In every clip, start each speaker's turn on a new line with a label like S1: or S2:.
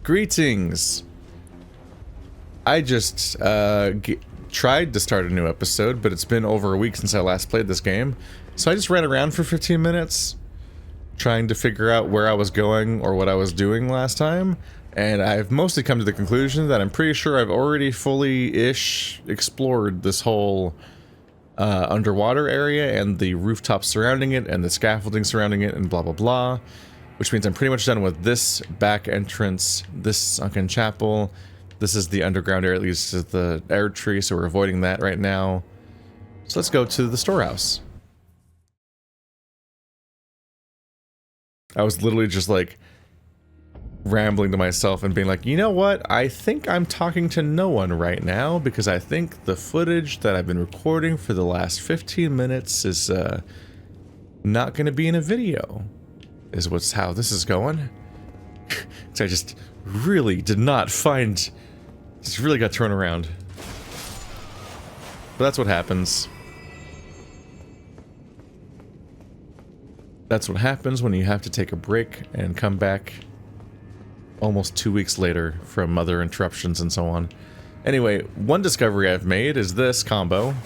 S1: Greetings! I just tried to start a new episode, but it's been over a week since I last played this game. So I just ran around for 15 minutes, trying to figure out where I was going or what I was doing last time. And I've mostly come to the conclusion that I'm pretty sure I've already fully-ish explored this whole underwater area and the rooftops surrounding it and the scaffolding surrounding it and blah blah blah. Which means I'm pretty much done with this back entrance, this sunken chapel. This is the underground area that leads to the Erdtree, so we're avoiding that right now. So let's go to the storehouse. I was literally just like rambling to myself and being like, you know what? I think I'm talking to no one right now because I think the footage that I've been recording for the last 15 minutes is not going to be in a video. Is how this is going. So I just really did not find... Just really got thrown around. But that's what happens. That's what happens when you have to take a break and come back almost 2 weeks later from other interruptions and so on. Anyway, one discovery I've made is this combo.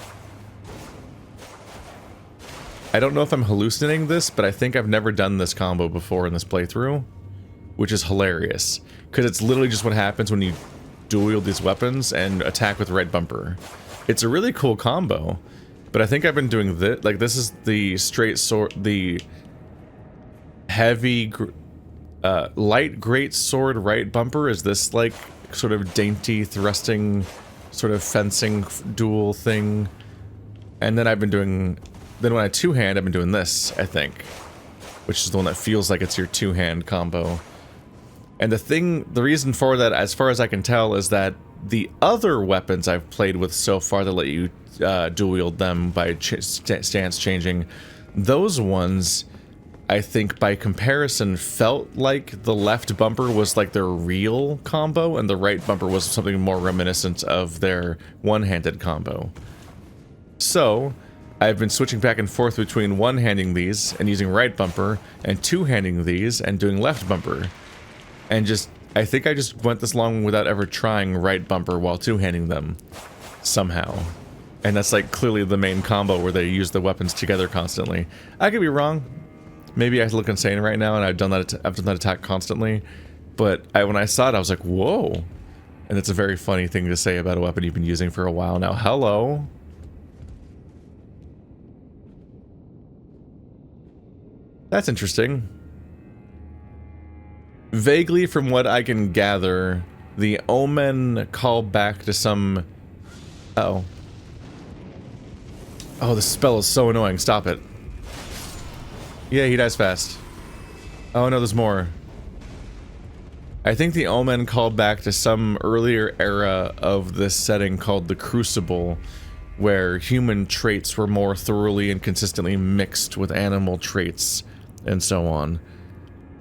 S1: I don't know if I'm hallucinating this, but I think I've never done this combo before in this playthrough, which is hilarious, because it's literally just what happens when you dual wield these weapons and attack with right bumper. It's a really cool combo, but I think I've been doing this, like this is the straight sword, the heavy, light great sword right bumper is this like sort of dainty thrusting, sort of fencing dual thing, and then I've been doing... Then when I two-hand, I've been doing this, I think. Which is the one that feels like it's your two-hand combo. And the reason for that, as far as I can tell, is that the other weapons I've played with so far that let you dual-wield them by stance changing, those ones, I think by comparison, felt like the left bumper was like their real combo, and the right bumper was something more reminiscent of their one-handed combo. So... I've been switching back and forth between one-handing these and using right bumper, and two-handing these and doing left bumper. And just, I think I just went this long without ever trying right bumper while two-handing them. Somehow. And that's like clearly the main combo where they use the weapons together constantly. I could be wrong. Maybe I look insane right now and I've done that attack constantly. But when I saw it, I was like, whoa. And it's a very funny thing to say about a weapon you've been using for a while now. Hello. That's interesting. Vaguely from what I can gather, the omen call back to some... Uh-oh. Oh, this spell is so annoying. Stop it. Yeah, he dies fast. Oh no, there's more. I think the omen called back to some earlier era of this setting called the Crucible, where human traits were more thoroughly and consistently mixed with animal traits. And so on.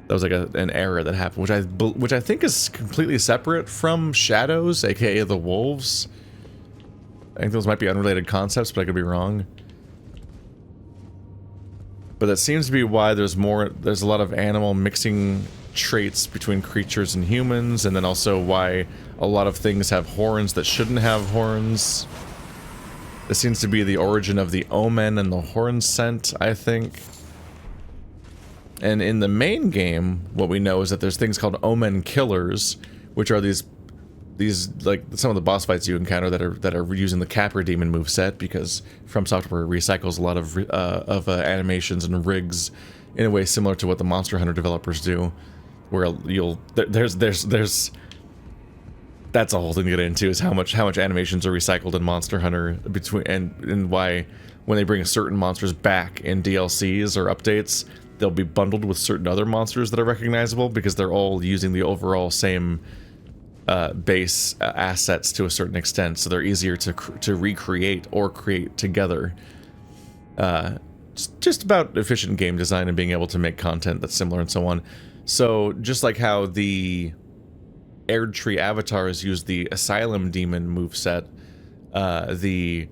S1: That was like an error that happened, which I think is completely separate from Shadows, aka the Wolves. I think those might be unrelated concepts, but I could be wrong. But that seems to be why there's a lot of animal mixing traits between creatures and humans, and then also why a lot of things have horns that shouldn't have horns. This seems to be the origin of the omen and the horn scent, I think. And in the main game, what we know is that there's things called omen killers, which are these like some of the boss fights you encounter that are using the Capra Demon moveset, because From Software recycles a lot of animations and rigs in a way similar to what the Monster Hunter developers do, where there's that's a whole thing to get into, is how much animations are recycled in Monster Hunter and why when they bring certain monsters back in DLCs or updates, they'll be bundled with certain other monsters that are recognizable because they're all using the overall same base assets to a certain extent, so they're easier to recreate or create together. Just about efficient game design and being able to make content that's similar and so on. So just like how the Erdtree avatars use the Asylum Demon moveset, the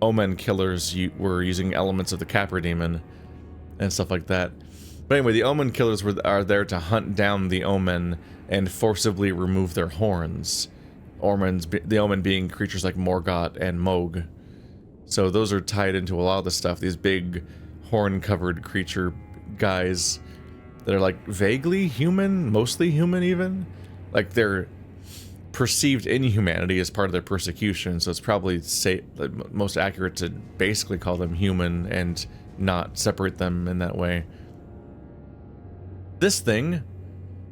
S1: Omen killers were using elements of the Capra Demon and stuff like that. But anyway, the omen killers are there to hunt down the omen and forcibly remove their horns. The omen being creatures like Morgott and Moog. So those are tied into a lot of the stuff. These big horn-covered creature guys that are like vaguely human, mostly human even. Like their perceived inhumanity is part of their persecution, so it's probably most accurate to basically call them human and not separate them in that way. This thing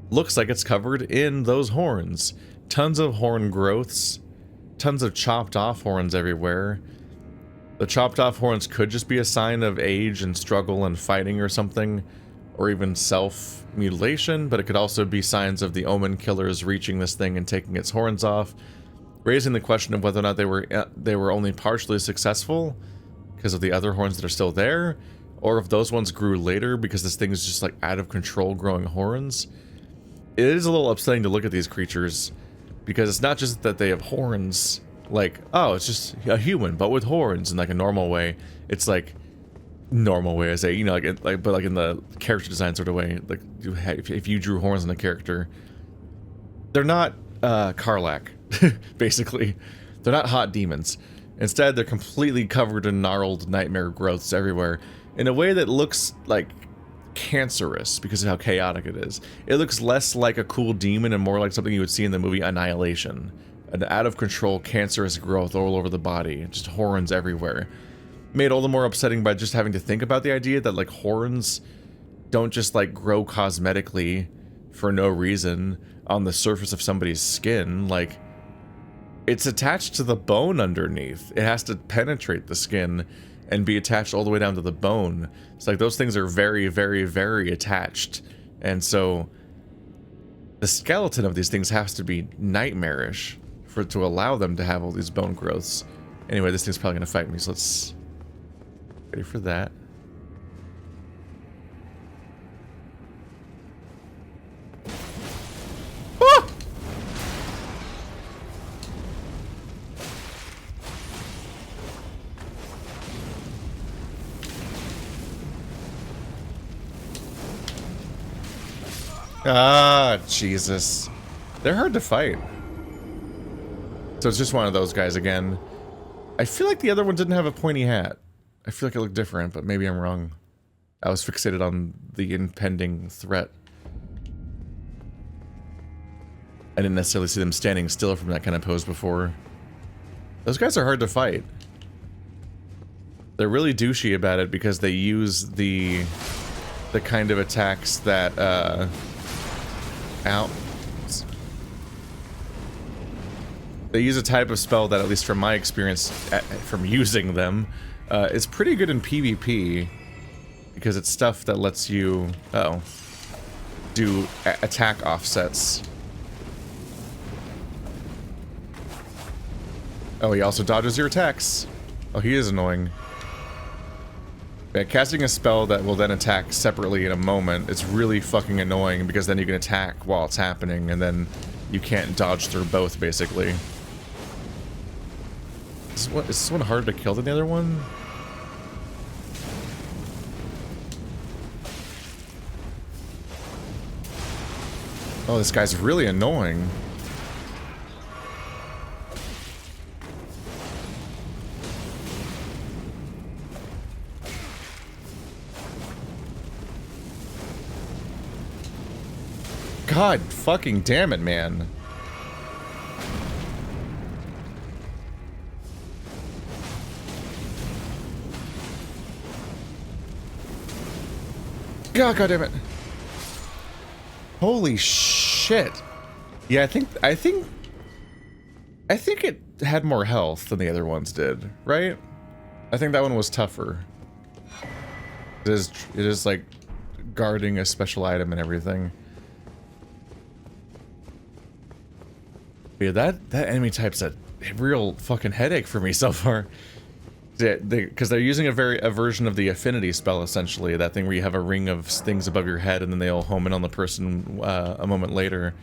S1: looks like it's covered in those horns. Tons of horn growths, tons of chopped off horns everywhere. The chopped off horns could just be a sign of age and struggle and fighting or something, or even self-mutilation, but it could also be signs of the omen killers reaching this thing and taking its horns off, raising the question of whether or not they were only partially successful because of the other horns that are still there, or if those ones grew later because this thing is just like out of control growing horns. It is a little upsetting to look at these creatures because it's not just that they have horns, like, oh, it's just a human but with horns in like a normal way. It's like normal way, I say, you know, but like in the character design sort of way, like if you drew horns on a character, they're not Karlach, basically. They're not hot demons. Instead, they're completely covered in gnarled nightmare growths everywhere in a way that looks like cancerous because of how chaotic it is. It looks less like a cool demon and more like something you would see in the movie Annihilation. An out-of-control cancerous growth all over the body, just horns everywhere. Made all the more upsetting by just having to think about the idea that like horns don't just like grow cosmetically for no reason on the surface of somebody's skin. Like, it's attached to the bone underneath. It has to penetrate the skin and be attached all the way down to the bone. It's like those things are very, very, very attached. And so the skeleton of these things has to be nightmarish to allow them to have all these bone growths. Anyway, this thing's probably gonna fight me, so let's ready for that. Ah! Ah, Jesus. They're hard to fight. So it's just one of those guys again. I feel like the other one didn't have a pointy hat. I feel like it looked different, but maybe I'm wrong. I was fixated on the impending threat. I didn't necessarily see them standing still from that kind of pose before. Those guys are hard to fight. They're really douchey about it because they use the kind of attacks that, They use a type of spell that, at least from my experience from using them, is pretty good in PvP. Because it's stuff that lets you, do attack offsets. Oh, he also dodges your attacks. Oh, he is annoying. Yeah, casting a spell that will then attack separately in a moment is really fucking annoying because then you can attack while it's happening and then you can't dodge through both, basically. Is this one harder to kill than the other one? Oh, this guy's really annoying. God fucking damn it, man. God damn it. Holy shit. Yeah, I think it had more health than the other ones did, right? I think that one was tougher. It is like guarding a special item and everything. Yeah, that enemy type's a real fucking headache for me so far. Because they're using a version of the affinity spell, essentially. That thing where you have a ring of things above your head and then they all home in on the person a moment later.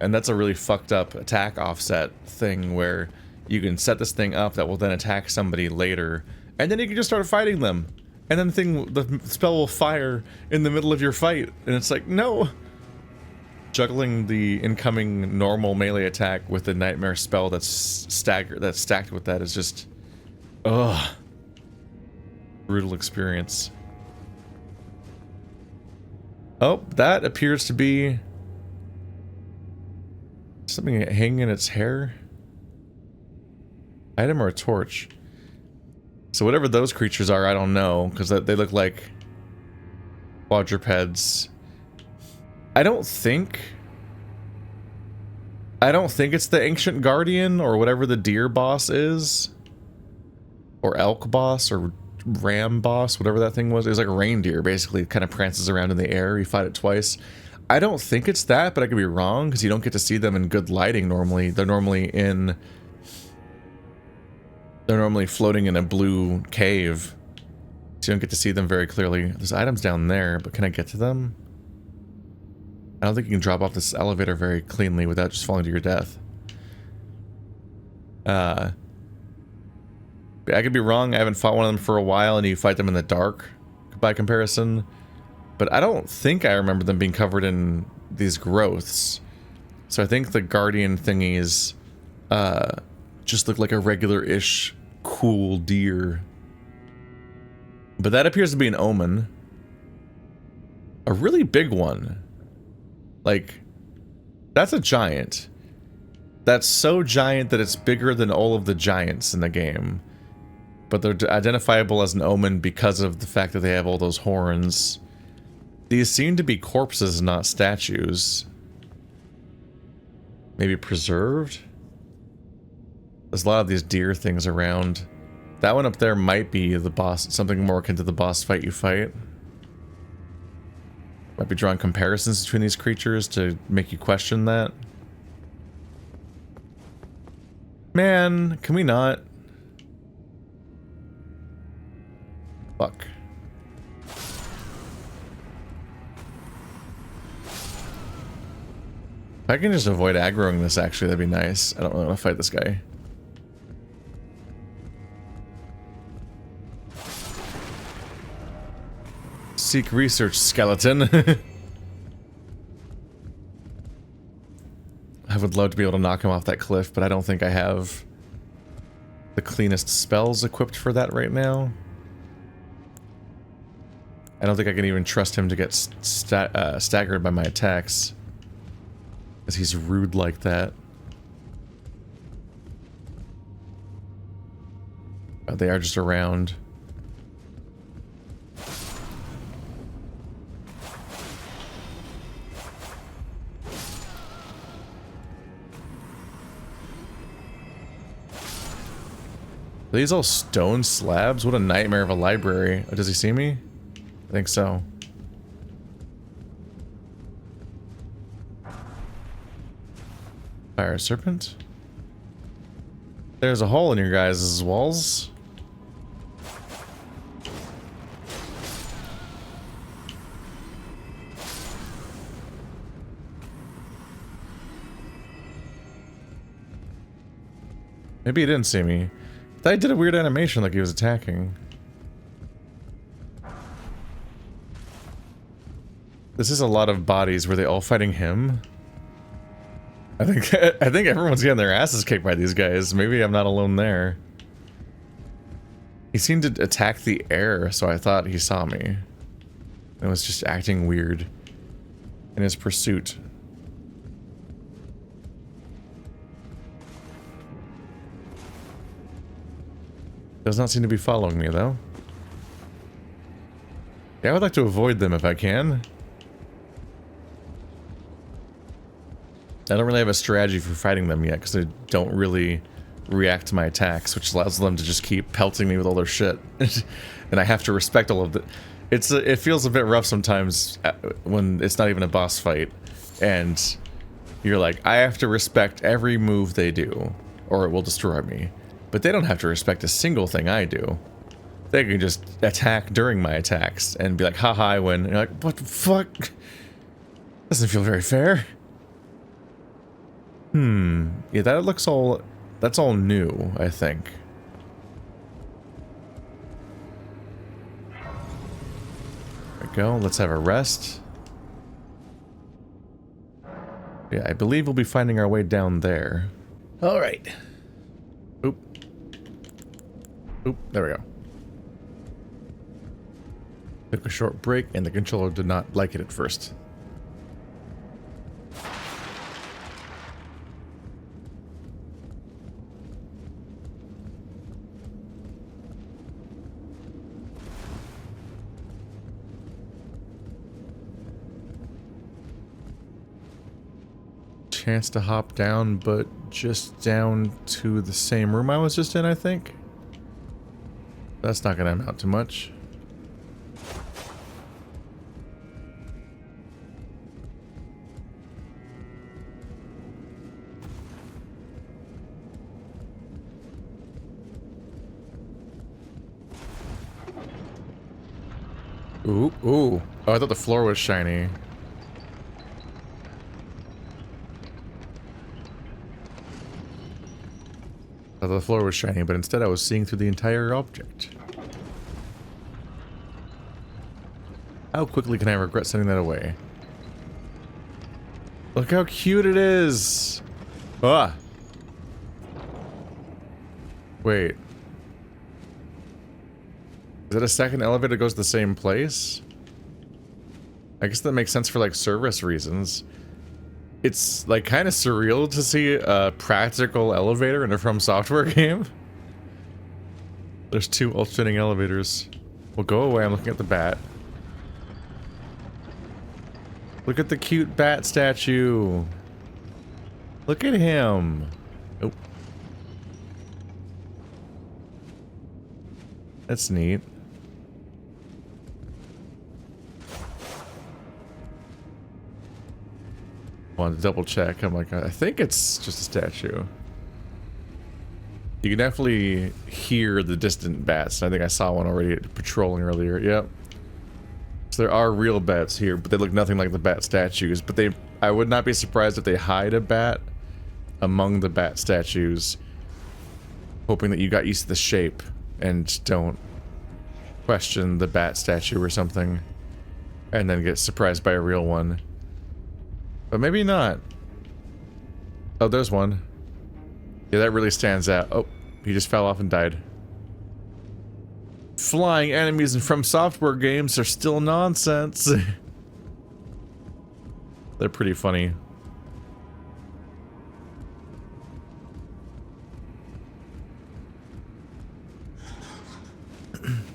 S1: And that's a really fucked up attack offset thing where you can set this thing up that will then attack somebody later. And then you can just start fighting them. and then the spell will fire in the middle of your fight, and it's like, no! Juggling the incoming normal melee attack with the nightmare spell that's stacked with that is just... ugh. Brutal experience. Oh, that appears to be... something hanging in its hair? Item or a torch? So whatever those creatures are, I don't know, because they look like quadrupeds. I don't think it's the Ancient Guardian or whatever the deer boss is. Or elk boss or ram boss, whatever that thing was. It was like a reindeer, basically. It kind of prances around in the air. You fight it twice. I don't think it's that, but I could be wrong, because you don't get to see them in good lighting normally. They're normally floating in a blue cave. So you don't get to see them very clearly. There's items down there, but can I get to them? I don't think you can drop off this elevator very cleanly without just falling to your death. I could be wrong. I haven't fought one of them for a while, and you fight them in the dark by comparison. But I don't think I remember them being covered in these growths. So I think the guardian thingies just look like a regular-ish cool deer. But that appears to be an omen. A really big one. Like, that's a giant. That's so giant that it's bigger than all of the giants in the game. But they're identifiable as an omen because of the fact that they have all those horns. These seem to be corpses, not statues. Maybe preserved? There's a lot of these deer things around. That one up there might be the boss, something more akin to the boss fight you fight. Might be drawing comparisons between these creatures to make you question that. Man, can we not? Fuck. If I can just avoid aggroing this, actually, that'd be nice. I don't really want to fight this guy. Seek research, skeleton. I would love to be able to knock him off that cliff, but I don't think I have the cleanest spells equipped for that right now. I don't think I can even trust him to get staggered by my attacks. Because he's rude like that. They are just around. Are these all stone slabs? What a nightmare of a library. Oh, does he see me? I think so. Fire serpent? There's a hole in your guys' walls. Maybe he didn't see me. That did a weird animation like he was attacking. This is a lot of bodies. Were they all fighting him? I think everyone's getting their asses kicked by these guys. Maybe I'm not alone there. He seemed to attack the air, so I thought he saw me. And was just acting weird in his pursuit. Does not seem to be following me, though. Yeah, I would like to avoid them if I can. I don't really have a strategy for fighting them yet, because they don't really react to my attacks, which allows them to just keep pelting me with all their shit. And I have to respect all of it. It feels a bit rough sometimes when it's not even a boss fight, and you're like, I have to respect every move they do, or it will destroy me. But they don't have to respect a single thing I do. They can just attack during my attacks and be like, haha, I win. And you're like, what the fuck? Doesn't feel very fair. Yeah, that looks all... That's all new, I think. go. Let's have a rest. Yeah, I believe we'll be finding our way down there. Alright. Oop. Oop, there we go. Took a short break, and the controller did not like it at first. Chance to hop down, but just down to the same room I was just in, I think. That's not gonna amount to much. Ooh, ooh. Oh, I thought the floor was shiny. I thought the floor was shiny, but instead I was seeing through the entire object. How quickly can I regret sending that away? Look how cute it is! Ah! Wait. Is it a second elevator that goes to the same place? I guess that makes sense for, like, service reasons. It's, like, kind of surreal to see a practical elevator in a From Software game. There's two alternating elevators. Well, go away, I'm looking at the bat. Look at the cute bat statue. Look at him. Oh. That's neat. Wanted to double check. I'm like, I think it's just a statue. You can definitely hear the distant bats. I think I saw one already patrolling earlier. Yep. So there are real bats here, but they look nothing like the bat statues. But I would not be surprised if they hide a bat among the bat statues, hoping that you got used to the shape and don't question the bat statue or something, and then get surprised by a real one. But maybe not. Oh, there's one. Yeah, that really stands out. Oh, he just fell off and died. Flying enemies in From Software games are still nonsense. They're pretty funny.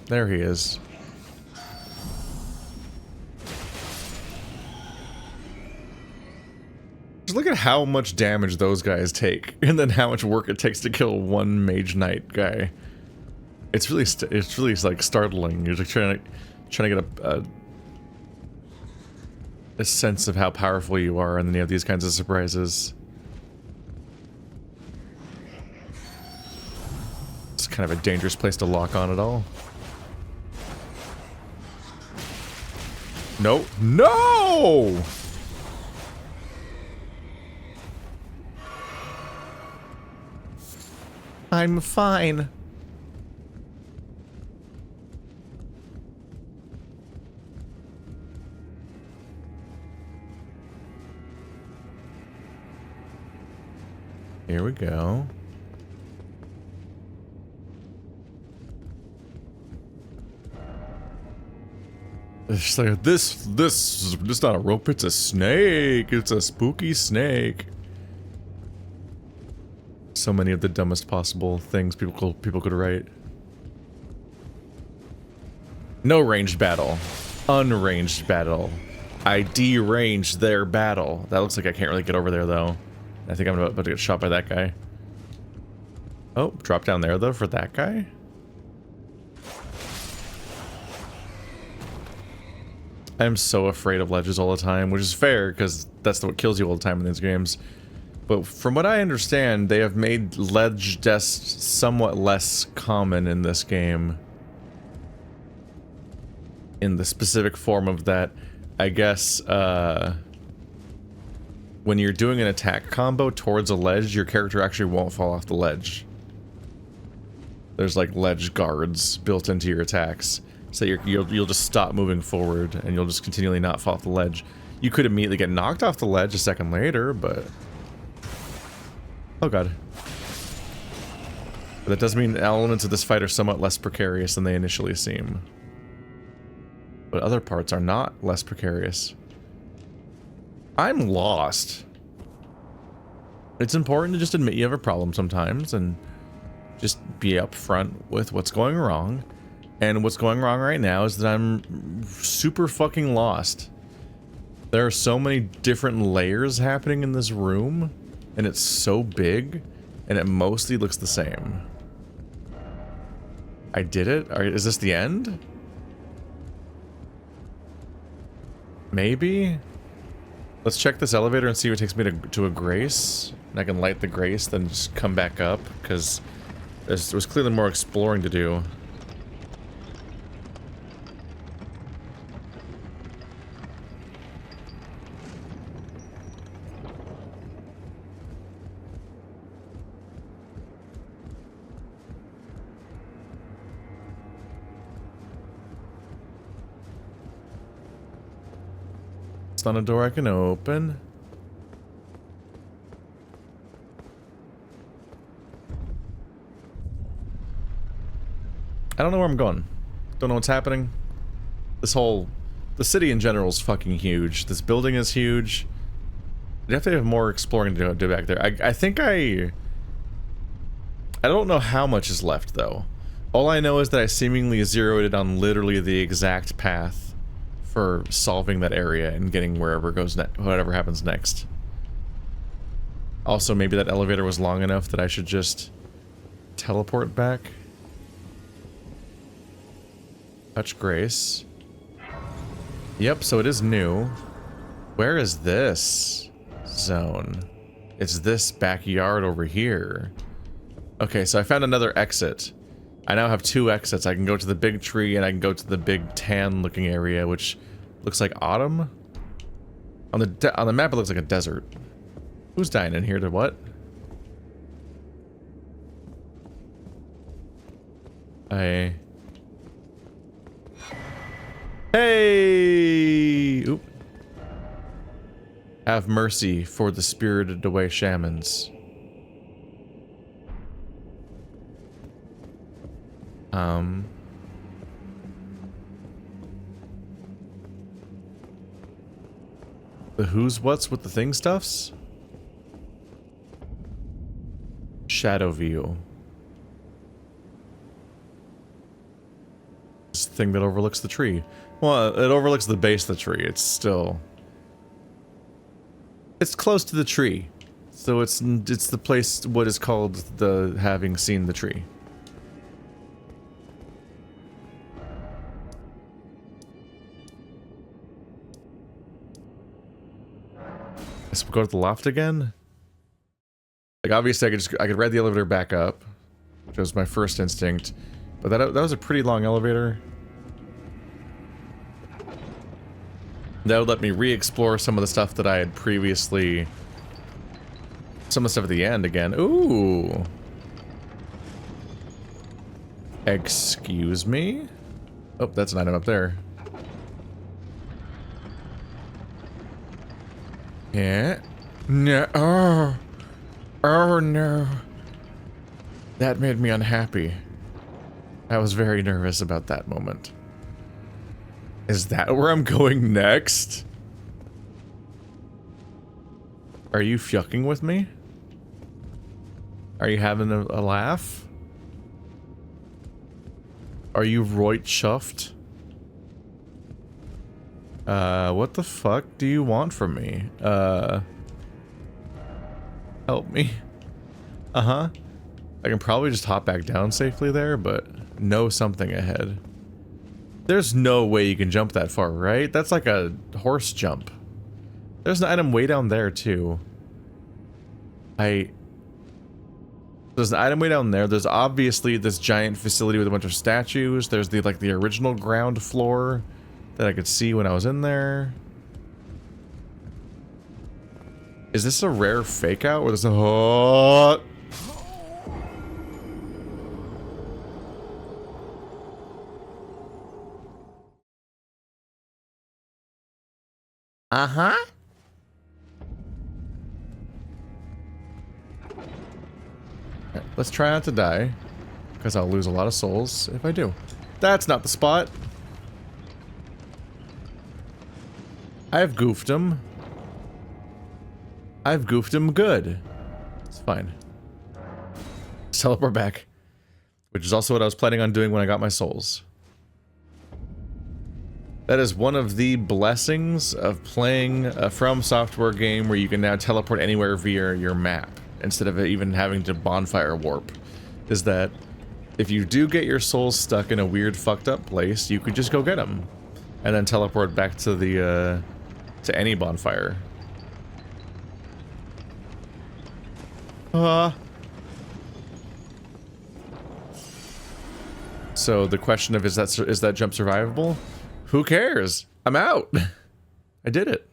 S1: There he is. Just look at how much damage those guys take, and then how much work it takes to kill one Mage Knight guy. It's really like startling. You're like trying to get a sense of how powerful you are, and then you have these kinds of surprises. It's kind of a dangerous place to lock on at all. No, no! I'm fine. Here we go. It's like this is not a rope, it's a snake. It's a spooky snake. So many of the dumbest possible things people could write. No ranged battle. Unranged battle. I deranged their battle. That looks like I can't really get over there though. I think I'm about to get shot by that guy. Oh, drop down there though for that guy? I'm so afraid of ledges all the time, which is fair because that's what kills you all the time in these games. But from what I understand, they have made ledge deaths somewhat less common in this game. In the specific form of that, I guess, when you're doing an attack combo towards a ledge, your character actually won't fall off the ledge. There's like ledge guards built into your attacks. So you'll just stop moving forward, and you'll just continually not fall off the ledge. You could immediately get knocked off the ledge a second later, but... Oh god. But that does mean elements of this fight are somewhat less precarious than they initially seem. But other parts are not less precarious. I'm lost. It's important to just admit you have a problem sometimes, and just be upfront with what's going wrong. And what's going wrong right now is that I'm super fucking lost. There are so many different layers happening in this room, and it's so big, and it mostly looks the same. I did it? Is this the end? Maybe? Let's check this elevator and see what takes me to a grace. And I can light the grace, then just come back up, because there was clearly more exploring to do. On a door I can open. I don't know where I'm going. Don't know what's happening. The city in general is fucking huge. This building is huge. You have to have more exploring to do back there. I think I don't know how much is left though. All I know is that I seemingly zeroed it on literally the exact path for solving that area and getting wherever goes whatever happens next. Also, maybe that elevator was long enough that I should just teleport back. Touch grace. Yep, so it is new. Where is this zone? It's this backyard over here. Okay, so I found another exit. I now have 2 exits. I can go to the big tree and I can go to the big tan looking area, which looks like autumn. On the map it looks like a desert. Who's dying in here to what? Hey! Oop. Have mercy for the spirited away shamans. The who's what's with the thing stuffs? Shadow view. This thing that overlooks the tree. Well, it overlooks the base of the tree. It's still... It's close to the tree. So it's the place, what is called the having seen the tree. Let's go to the loft again. Like obviously I could ride the elevator back up, which was my first instinct, but that was a pretty long elevator. That would let me re-explore some of the stuff that I had previously. Some of the stuff at the end again. Ooh. Excuse me? Oh, that's an item up there. Yeah. No. Oh. Oh no. That made me unhappy. I was very nervous about that moment. Is that where I'm going next? Are you fucking with me? Are you having a laugh? Are you right chuffed? What the fuck do you want from me? Help me. Uh-huh. I can probably just hop back down safely there, but know something ahead. There's no way you can jump that far, right? That's like a horse jump. There's an item way down there, too. There's an item way down there. There's obviously this giant facility with a bunch of statues. There's the, like, the original ground floor that I could see when I was in there. Is this a rare fake out or there's a... Oh! Uh-huh. Let's try not to die, because I'll lose a lot of souls if I do. That's not the spot. I've goofed him. I've goofed him good. It's fine. Let's teleport back. Which is also what I was planning on doing when I got my souls. That is one of the blessings of playing a From Software game where you can now teleport anywhere via your map, instead of even having to bonfire warp. Is that if you do get your souls stuck in a weird fucked up place, you could just go get them. And then teleport back to the, to any bonfire. So the question of is that jump survivable? Who cares? I'm out. I did it.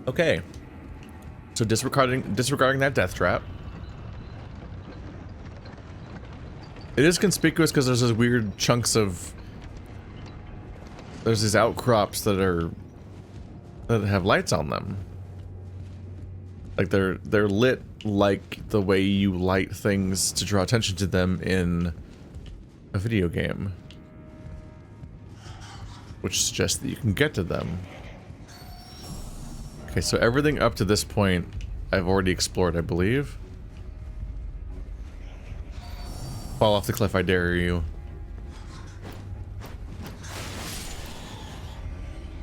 S1: Okay. So disregarding that death trap. It is conspicuous because there's those weird chunks of... There's these outcrops that have lights on them. Like they're lit like the way you light things to draw attention to them in a video game. Which suggests that you can get to them. Okay, so everything up to this point I've already explored, I believe. Fall off the cliff, I dare you.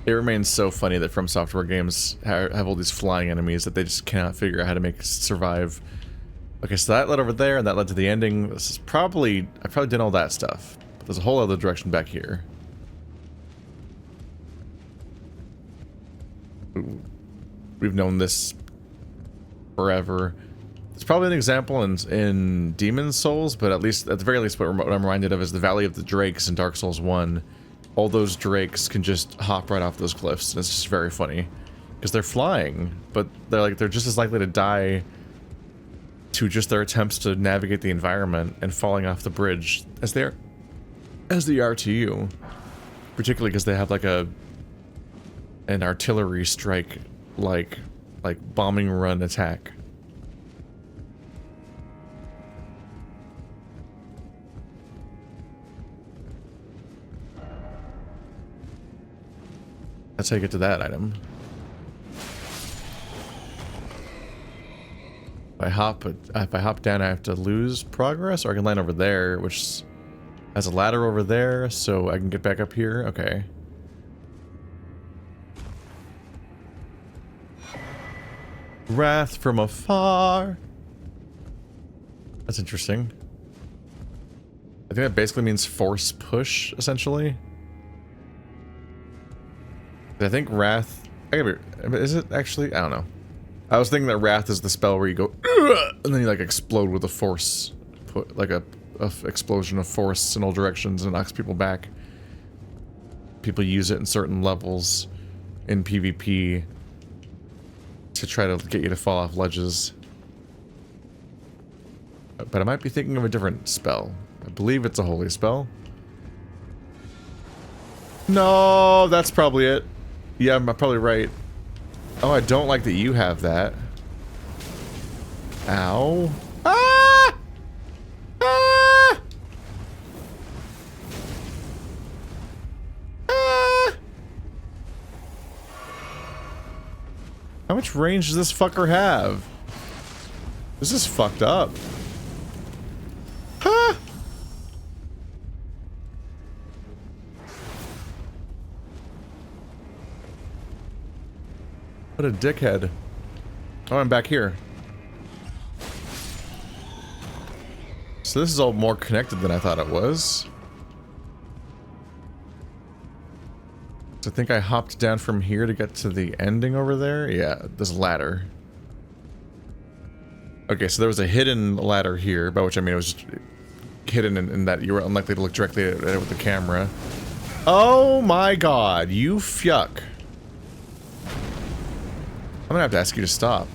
S1: It remains so funny that From Software games have all these flying enemies that they just cannot figure out how to make survive. Okay, so that led over there, and that led to the ending. This is probably... I probably did all that stuff. But there's a whole other direction back here. We've known this forever. It's probably an example in Demon's Souls, but at the very least what I'm reminded of is the Valley of the Drakes in Dark Souls 1. All those drakes can just hop right off those cliffs, and it's just very funny. Because they're flying, but they're just as likely to die to just their attempts to navigate the environment and falling off the bridge as they are to you. Particularly because they have like an artillery strike like bombing run attack. That's how you get to that item. If I hop down, I have to lose progress, or I can land over there, which has a ladder over there, so I can get back up here. Okay. Wrath from afar. That's interesting. I think that basically means force push, essentially. I think Wrath... Is it actually? I don't know. I was thinking that Wrath is the spell where you go... And then you like explode with a force. Like a explosion of force in all directions and knocks people back. People use it in certain levels in PvP to try to get you to fall off ledges. But I might be thinking of a different spell. I believe it's a holy spell. No, that's probably it. Yeah, I'm probably right. Oh, I don't like that you have that. Ow. Ah! Ah! Ah! How much range does this fucker have? This is fucked up. Huh? What a dickhead. Oh, I'm back here. So this is all more connected than I thought it was. So I think I hopped down from here to get to the ending over there. Yeah, this ladder. Okay, so there was a hidden ladder here, by which I mean it was just hidden in that you were unlikely to look directly at it with the camera. Oh my god, you fuck. I'm gonna have to ask you to stop.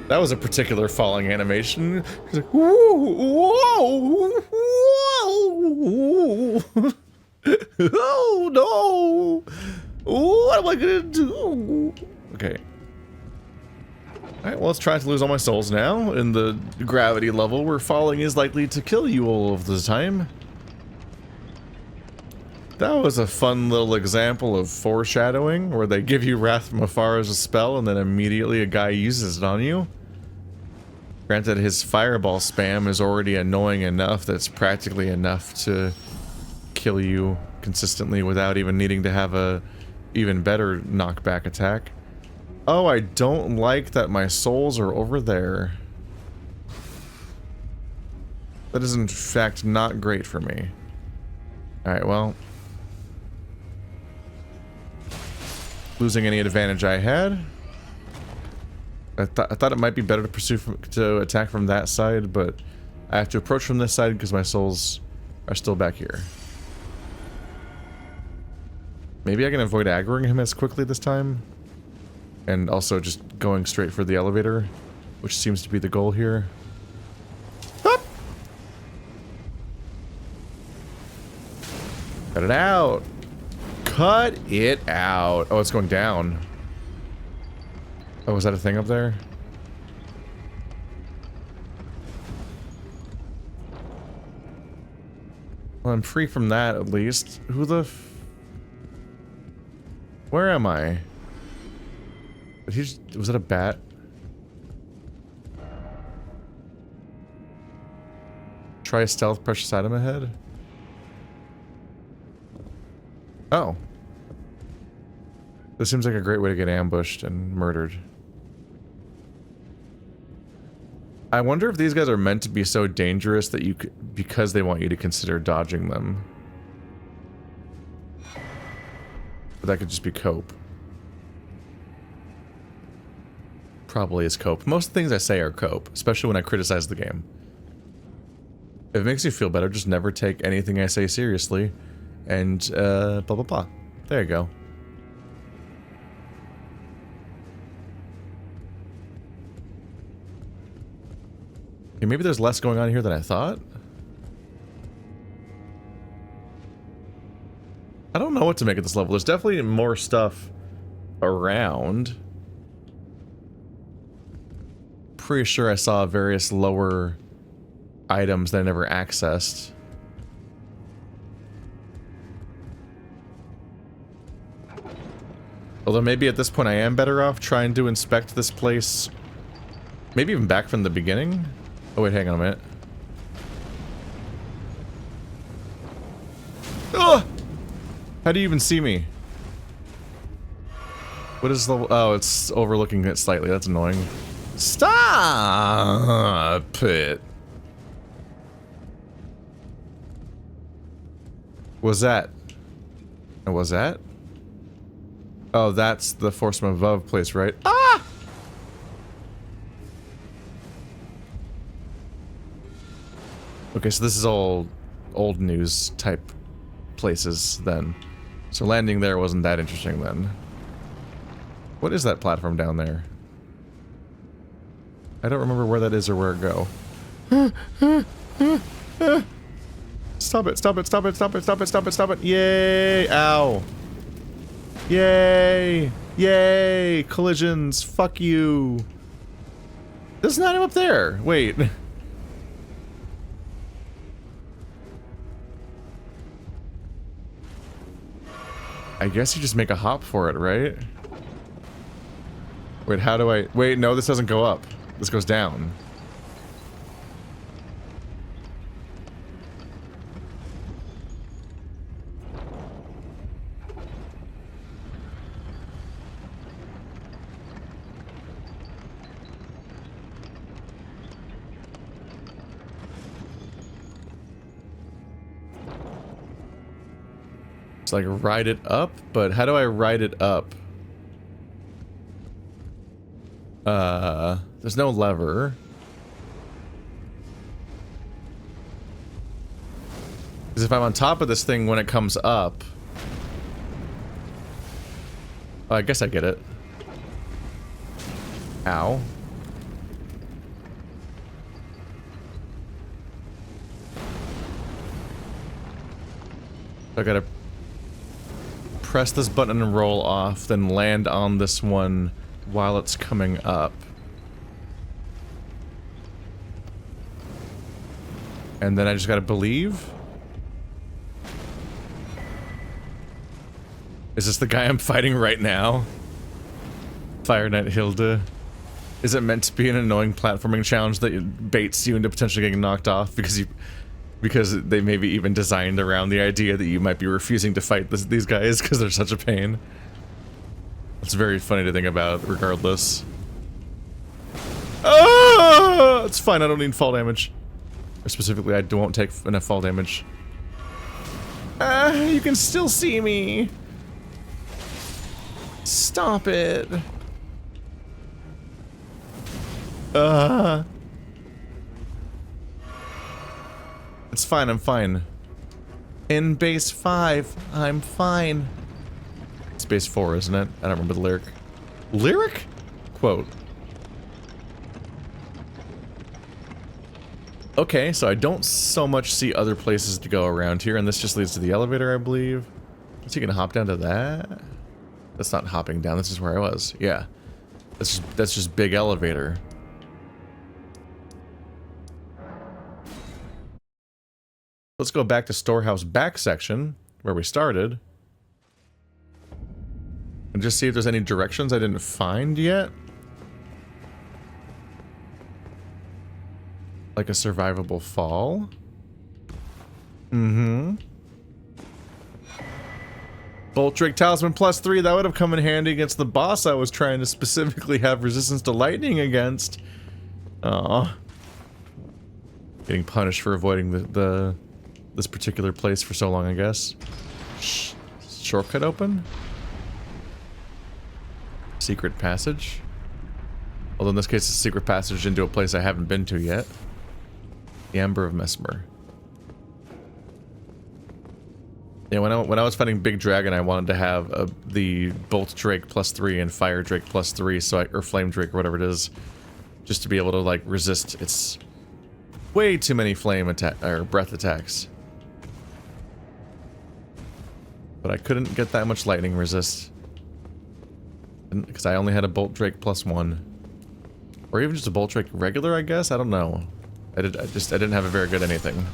S1: That was a particular falling animation. It's like, whoa, whoa, whoa. Oh no! What am I gonna do? Okay. Alright, well, let's try to lose all my souls now. In the gravity level where falling is likely to kill you all of the time. That was a fun little example of foreshadowing, where they give you Wrath from Afar as a spell, and then immediately a guy uses it on you. Granted, his fireball spam is already annoying enough that it's practically enough to kill you consistently without even needing to have a even better knockback attack. Oh, I don't like that my souls are over there. That is in fact not great for me. Alright, well. Losing any advantage I had. I thought it might be better to attack from that side, but I have to approach from this side because my souls are still back here. Maybe I can avoid aggroing him as quickly this time. And also just going straight for the elevator, which seems to be the goal here. Up! Cut it out! Cut it out! Oh, it's going down. Oh, was that a thing up there? Well, I'm free from that at least. Who the f... Where am I? Did he just... Was it a bat? Try a stealth precious item ahead? Oh. This seems like a great way to get ambushed and murdered. I wonder if these guys are meant to be so dangerous that you could, because they want you to consider dodging them. But that could just be cope. Probably is cope. Most things I say are cope, especially when I criticize the game. If it makes you feel better, just never take anything I say seriously. And, blah blah blah. There you go. Okay, maybe there's less going on here than I thought. I don't know what to make at this level. There's definitely more stuff around. Pretty sure I saw various lower items that I never accessed. Although maybe at this point I am better off trying to inspect this place. Maybe even back from the beginning. Oh wait, hang on a minute. Ugh! How do you even see me? What is the... Oh, it's overlooking it slightly. That's annoying. Stop it! Was that... Was that? Oh, that's the force from above place, right? Ah! Okay, so this is all old news type places then. So landing there wasn't that interesting then. What is that platform down there? I don't remember where that is or where it go. Stop it, stop it, stop it, stop it, stop it, stop it, stop it. Yay! Ow. Yay! Yay! Collisions! Fuck you! There's an item up there! Wait. I guess you just make a hop for it, right? Wait, how do I... Wait, no, this doesn't go up. This goes down. It's like ride it up, but how do I ride it up? There's no lever. Because if I'm on top of this thing when it comes up... Oh, I guess I get it. Ow. I gotta press this button and roll off, then land on this one while it's coming up. And then I just gotta believe? Is this the guy I'm fighting right now? Fire Knight Hilda? Is it meant to be an annoying platforming challenge that baits you into potentially getting knocked off because they maybe even designed around the idea that you might be refusing to fight these guys because they're such a pain? It's very funny to think about, regardless. Ah! It's fine, I don't need fall damage. Or specifically, I won't take enough fall damage. Ah, you can still see me! Stop it! It's fine, I'm fine. In base 5, I'm fine. It's base 4, isn't it? I don't remember the lyric. Lyric? Quote. Okay, so I don't so much see other places to go around here, and this just leads to the elevator, I believe. So you can hop down to that? That's not hopping down, this is where I was. Yeah. That's just big elevator. Let's go back to Storehouse back section, where we started. And just see if there's any directions I didn't find yet. Like a survivable fall. Mm-hmm. Bolt Drake Talisman +3, that would have come in handy against the boss I was trying to specifically have resistance to lightning against. Aww. Getting punished for avoiding this particular place for so long, I guess. Shortcut open? Secret passage? Although in this case, it's a secret passage into a place I haven't been to yet. The Amber of Mesmer. Yeah, when I was fighting Big Dragon, I wanted to have the Bolt Drake +3 and Fire Drake +3, so or Flame Drake or whatever it is, just to be able to like resist its way too many flame attack or breath attacks. But I couldn't get that much lightning resist because I only had a Bolt Drake +1, or even just a Bolt Drake regular, I guess. I don't know. I didn't have a very good anything.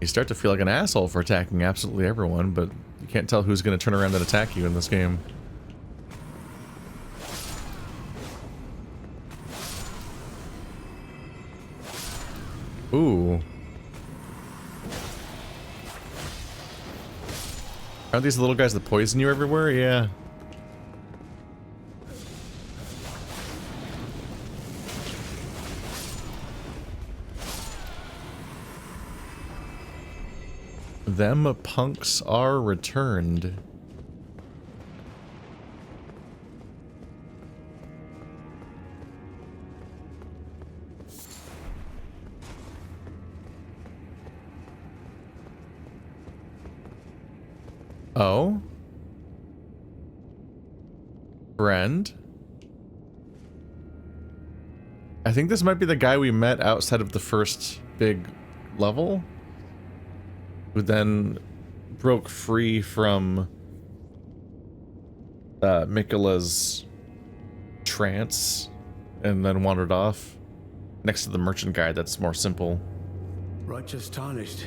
S1: You start to feel like an asshole for attacking absolutely everyone, but you can't tell who's going to turn around and attack you in this game. Ooh. Aren't these the little guys that poison you everywhere? Yeah. Them punks are returned. Oh? Friend? I think this might be the guy we met outside of the first big level, who then broke free from Miquella's trance and then wandered off next to the merchant guy that's more simple.
S2: Righteous Tarnished.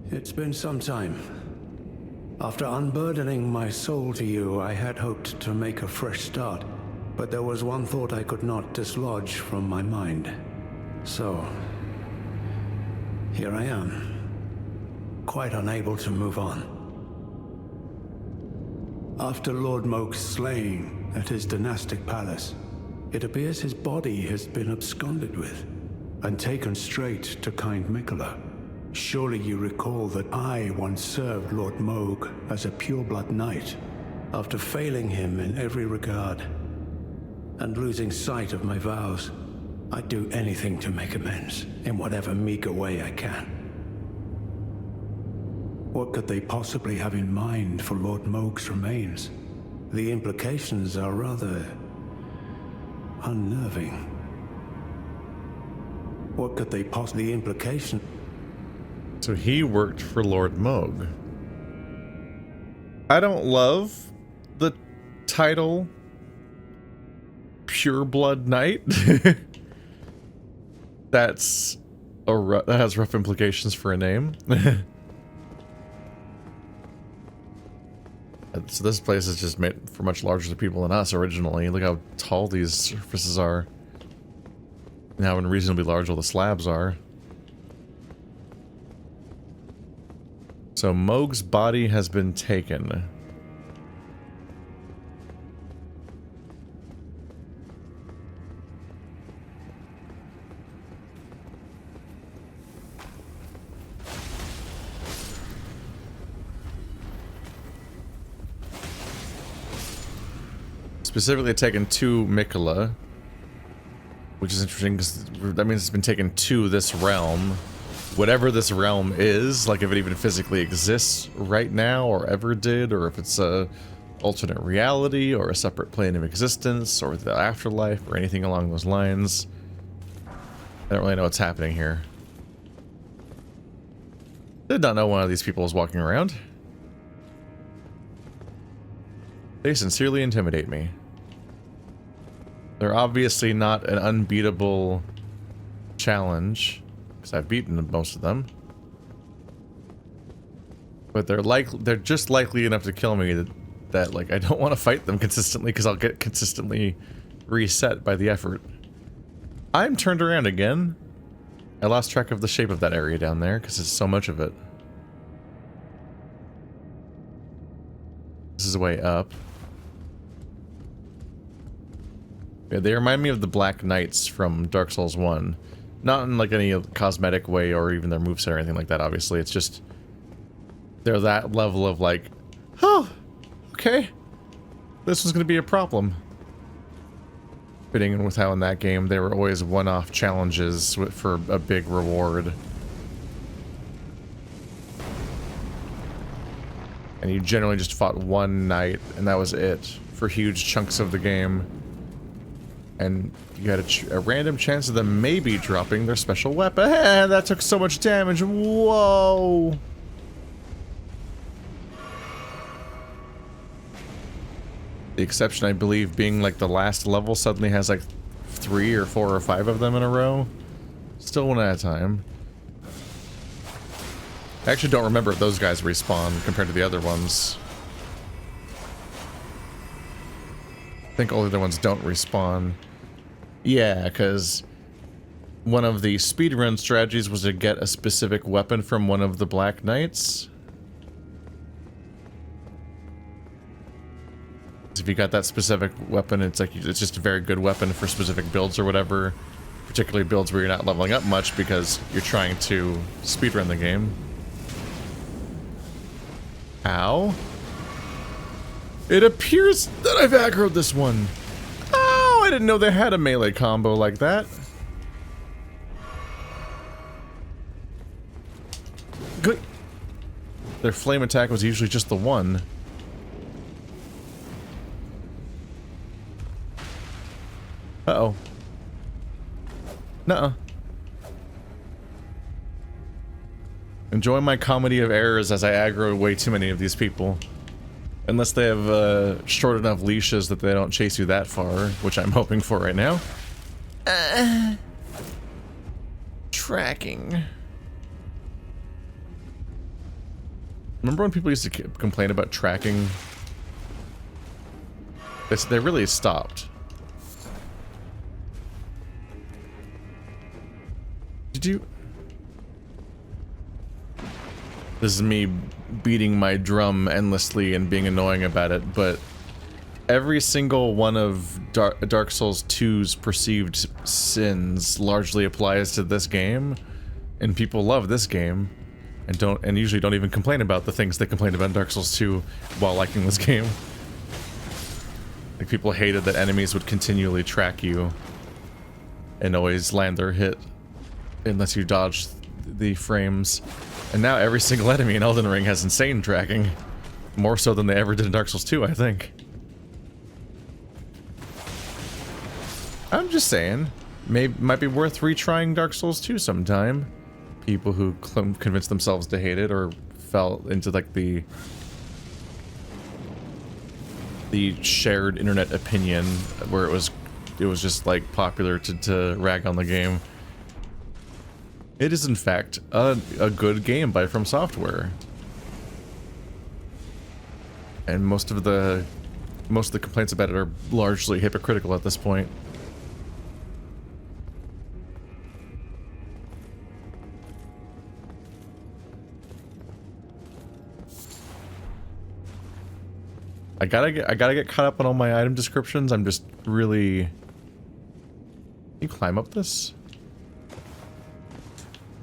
S2: It's been some time. After unburdening my soul to you, I had hoped to make a fresh start, but there was one thought I could not dislodge from my mind. So, here I am, quite unable to move on. After Lord Moke's slaying at his dynastic palace, it appears his body has been absconded with and taken straight to kind Miquella. Surely you recall that I once served Lord Moog as a pureblood knight, after failing him in every regard and losing sight of my vows. I'd do anything to make amends, in whatever meager way I can. What could they possibly have in mind for Lord Moog's remains? The implications are rather unnerving. What could they possibly the implication?
S1: So he worked for Lord Moog. I don't love the title Pure Blood Knight. That has rough implications for a name. So this place is just made for much larger people than us originally. Look how tall these surfaces are. And how unreasonably large all the slabs are. So Moog's body has been taken. Specifically taken to Miquella, which is interesting because that means it's been taken to this realm. Whatever this realm is, like if it even physically exists right now or ever did, or if it's a alternate reality or a separate plane of existence or the afterlife or anything along those lines. I don't really know what's happening here. Did not know one of these people was walking around. They sincerely intimidate me. They're obviously not an unbeatable challenge, because I've beaten most of them. But they're just likely enough to kill me that like I don't want to fight them consistently because I'll get consistently reset by the effort. I'm turned around again. I lost track of the shape of that area down there because there's so much of it. This is a way up. Yeah, they remind me of the Black Knights from Dark Souls 1. Not in like any cosmetic way or even their moveset or anything like that, obviously. It's just they're that level of like, oh, okay, this was going to be a problem. Fitting in with how in that game they were always one-off challenges for a big reward. And you generally just fought one knight, and that was it for huge chunks of the game. And you had a random chance of them maybe dropping their special weapon. That took so much damage. Whoa. The exception, I believe, being like the last level suddenly has like 3 or 4 or 5 of them in a row. Still one at a time. I actually don't remember if those guys respawn compared to the other ones. I think all the other ones don't respawn. Yeah, because one of the speedrun strategies was to get a specific weapon from one of the Black Knights. If you got that specific weapon, it's like it's just a very good weapon for specific builds or whatever. Particularly builds where you're not leveling up much because you're trying to speedrun the game. Ow. It appears that I've aggroed this one. Oh, I didn't know they had a melee combo like that. Good. Their flame attack was usually just the one. Uh-oh. Nuh-uh. Enjoy my comedy of errors as I aggro way too many of these people. Unless they have short enough leashes that they don't chase you that far, which I'm hoping for right now. Tracking. Remember when people used to complain about tracking? They really stopped. Did you... This is me beating my drum endlessly and being annoying about it, but every single one of Dark Souls 2's perceived sins largely applies to this game, and people love this game and usually don't even complain about the things they complained about in Dark Souls 2 while liking this game. Like, people hated that enemies would continually track you and always land their hit unless you dodge the frames. And now every single enemy in Elden Ring has insane tracking. More so than they ever did in Dark Souls 2, I think. I'm just saying, might be worth retrying Dark Souls 2 sometime. People who convinced themselves to hate it or fell into like the shared internet opinion where it was just like popular to rag on the game. It is in fact a good game by From Software, and most of the complaints about it are largely hypocritical at this point. I gotta get caught up on all my item descriptions. I'm just really... Can you climb up this?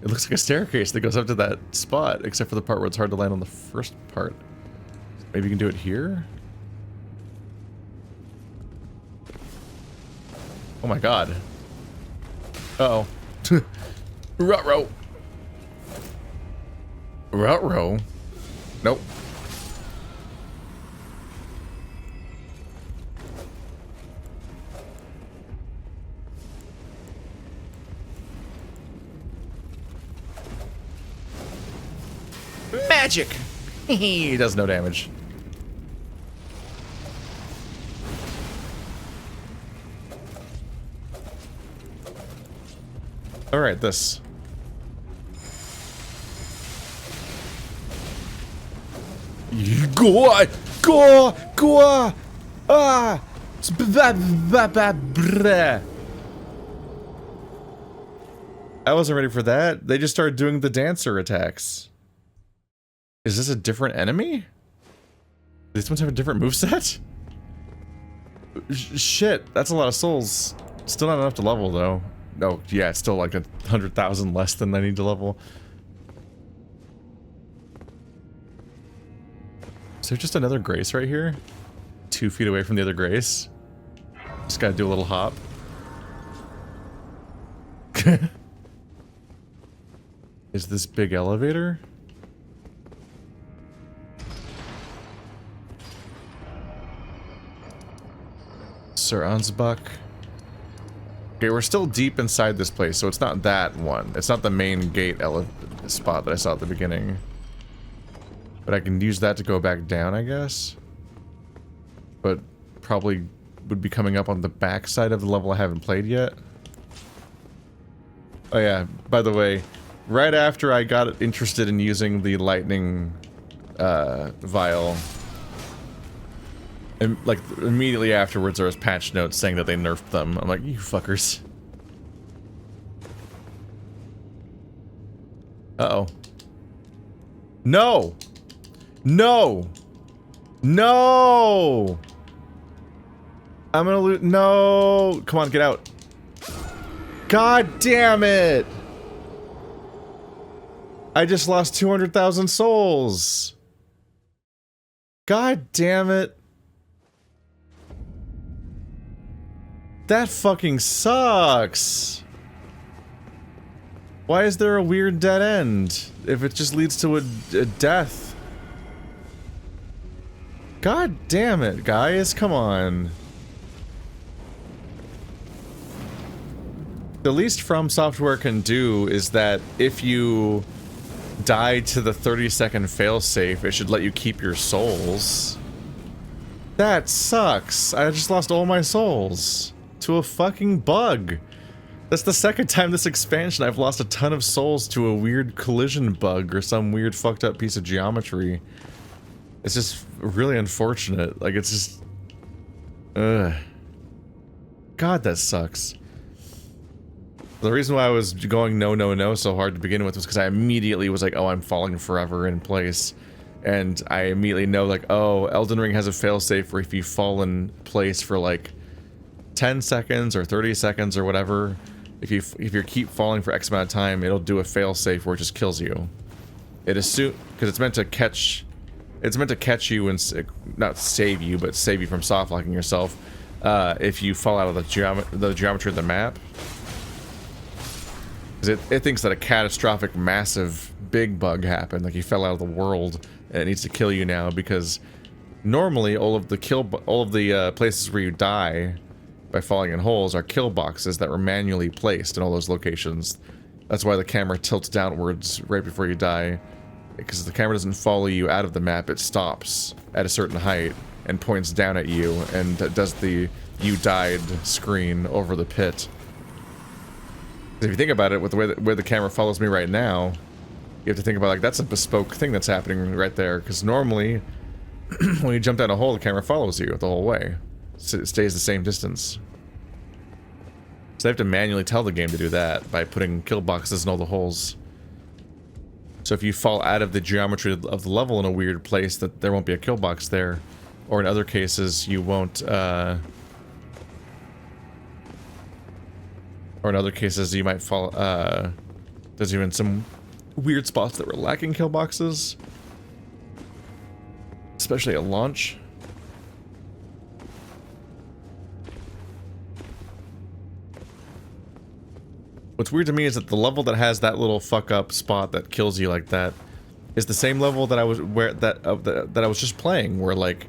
S1: It looks like a staircase that goes up to that spot, except for the part where it's hard to land on the first part. Maybe you can do it here? Oh my god. Uh-oh. Ruh-roh. Ruh-roh? Nope. Magic! He does no damage. Alright, this. Go! Ah! I wasn't ready for that. They just started doing the dancer attacks. Is this a different enemy? These ones have a different moveset? Shit, that's a lot of souls. Still not enough to level, though. No, yeah, it's still like 100,000 less than I need to level. Is there just another Grace right here? 2 feet away from the other Grace? Just gotta do a little hop. Is this big elevator? Sir Ansbach. Okay, we're still deep inside this place, so it's not that one. It's not the main gate spot that I saw at the beginning. But I can use that to go back down, I guess. But probably would be coming up on the back side of the level I haven't played yet. Oh yeah, by the way, right after I got interested in using the lightning vial, and like immediately afterwards there was patch notes saying that they nerfed them. I'm like, you fuckers. Uh-oh. No! No! No! I'm gonna lose. No! Come on, get out. God damn it! I just lost 200,000 souls. God damn it. That fucking sucks. Why is there a weird dead end if it just leads to a death? God damn it, guys, come on. The least From Software can do is that if you die to the 30-second failsafe, it should let you keep your souls. That sucks. I just lost all my souls to a fucking bug. That's the second time this expansion I've lost a ton of souls to a weird collision bug or some weird fucked up piece of geometry. It's just really unfortunate. Like, it's just... Ugh. God, that sucks. The reason why I was going no so hard to begin with was because I immediately was like, oh, I'm falling forever in place. And I immediately know, like, oh, Elden Ring has a failsafe where if you fall in place for like 10 seconds or 30 seconds or whatever, if you keep falling for X amount of time, it'll do a failsafe where it just kills you. It assumes, because it's meant to catch you and not save you, but save you from soft locking yourself if you fall out of the geometry of the map. Because it thinks that a catastrophic, massive, big bug happened, like you fell out of the world and it needs to kill you now, because normally all of the places where you die by falling in holes are kill boxes that were manually placed in all those locations. That's why the camera tilts downwards right before you die. Because the camera doesn't follow you out of the map, it stops at a certain height and points down at you and does the "you died" screen over the pit. If you think about it, with the way where the camera follows me right now, you have to think about, like, that's a bespoke thing that's happening right there. Because normally, when you jump down a hole, the camera follows you the whole way. So it stays the same distance. So they have to manually tell the game to do that by putting kill boxes in all the holes. So if you fall out of the geometry of the level in a weird place, that there won't be a kill box there. Or in other cases, you won't, or in other cases, you might fall, there's even some weird spots that were lacking kill boxes. Especially at launch. What's weird to me is that the level that has that little fuck up spot that kills you like that is the same level that I was that I was just playing, where like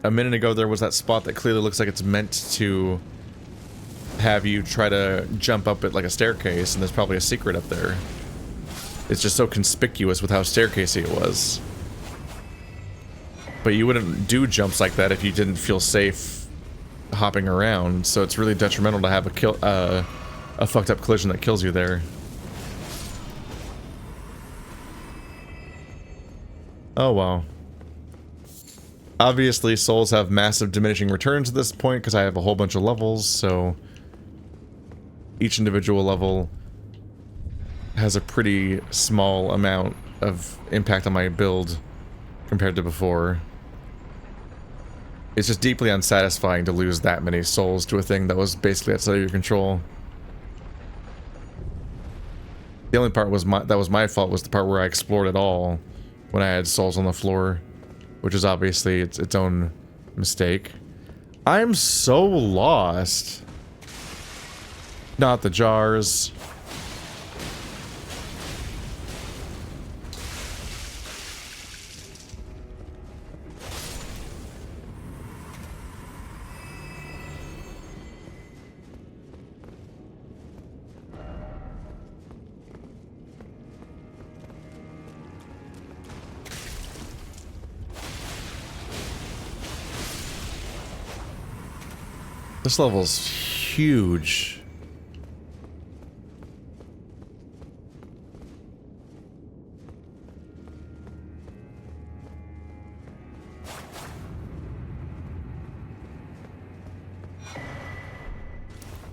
S1: a minute ago there was that spot that clearly looks like it's meant to have you try to jump up it like a staircase, and there's probably a secret up there. It's just so conspicuous with how staircasey it was. But you wouldn't do jumps like that if you didn't feel safe hopping around, so it's really detrimental to have a fucked up collision that kills you there. Oh wow. Obviously, souls have massive diminishing returns at this point because I have a whole bunch of levels, so each individual level has a pretty small amount of impact on my build compared to before. It's just deeply unsatisfying to lose that many souls to a thing that was basically outside of your control. The only part that was my fault was the part where I explored it all when I had souls on the floor, which is obviously its own mistake. I'm so lost. Not the jars. This level's huge.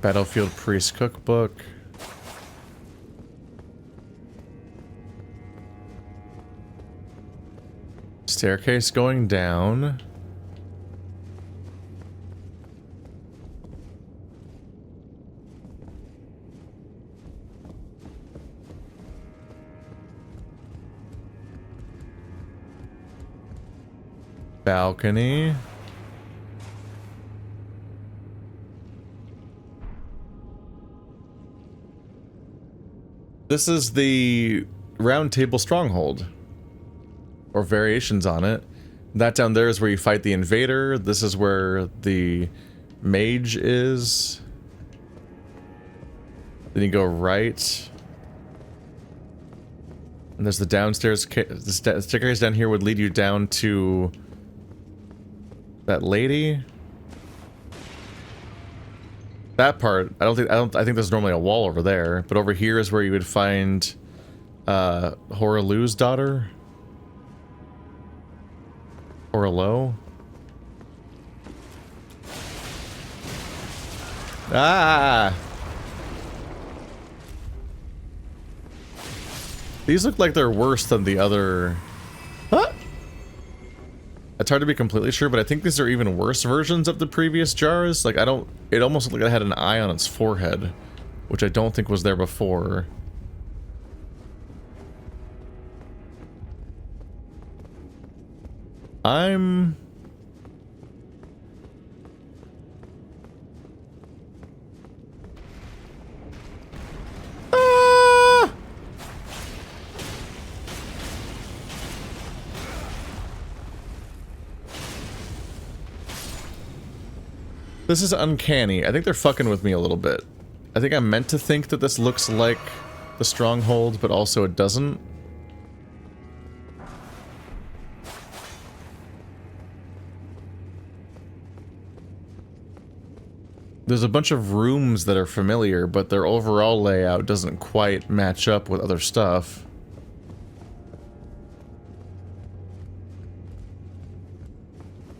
S1: Battlefield Priest Cookbook. Staircase going down. Balcony. This is the Round Table Stronghold, or variations on it. That down there is where you fight the invader. This is where the mage is. Then you go right. And there's the downstairs, the staircase down here would lead you down to that lady. That part, I think there's normally a wall over there, but over here is where you would find Horalu's daughter. Horalo. Ah! These look like they're worse than the other... Huh? It's hard to be completely sure, but I think these are even worse versions of the previous jars. Like, it almost looked like it had an eye on its forehead, which I don't think was there before. I'm... This is uncanny. I think they're fucking with me a little bit. I think I'm meant to think that this looks like the stronghold, but also it doesn't. There's a bunch of rooms that are familiar, but their overall layout doesn't quite match up with other stuff.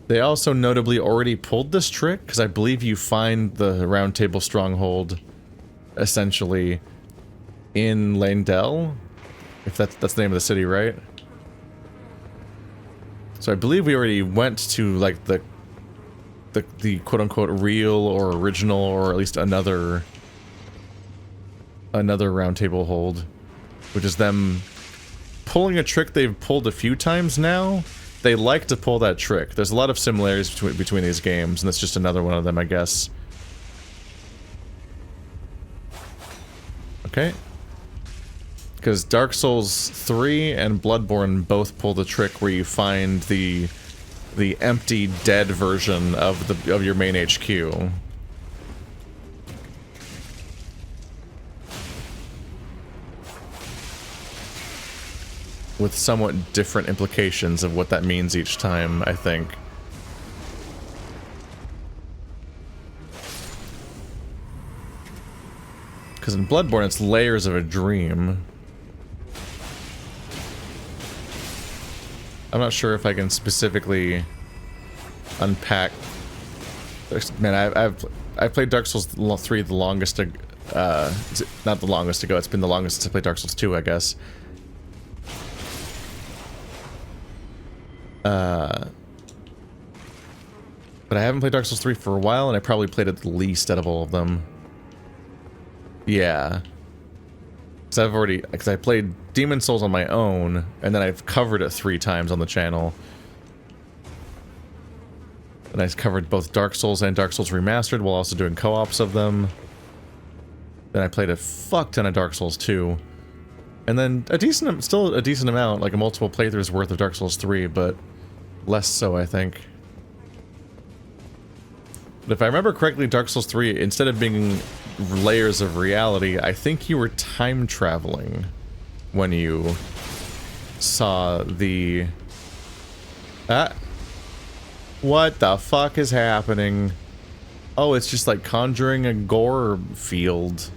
S1: They also notably already pulled this trick, because I believe you find the Round Table Stronghold, essentially, in Landell. If that's the name of the city, right? So I believe we already went to, like, the quote-unquote real or original, or at least another Round Table hold, which is them pulling a trick they've pulled a few times now. They like to pull that trick. There's a lot of similarities between these games, and that's just another one of them, I guess. Okay. Because Dark Souls 3 and Bloodborne both pull the trick where you find the empty, dead version of your main HQ. With somewhat different implications of what that means each time, I think. Because in Bloodborne, it's layers of a dream. I'm not sure if I can specifically unpack. Man, I've played Dark Souls 3 the longest, not the longest ago. It's been the longest since I played Dark Souls 2, I guess. But I haven't played Dark Souls 3 for a while, and I probably played it the least out of all of them. Yeah. Because I played Demon Souls on my own, and then I've covered it 3 times on the channel. And I've covered both Dark Souls and Dark Souls Remastered while also doing co-ops of them. Then I played a fuck ton of Dark Souls 2. And then still a decent amount, like a multiple playthroughs worth of Dark Souls 3, but less so, I think. But if I remember correctly, Dark Souls 3, instead of being layers of reality, I think you were time traveling when you saw the... What the fuck is happening? Oh, it's just like conjuring a gore field.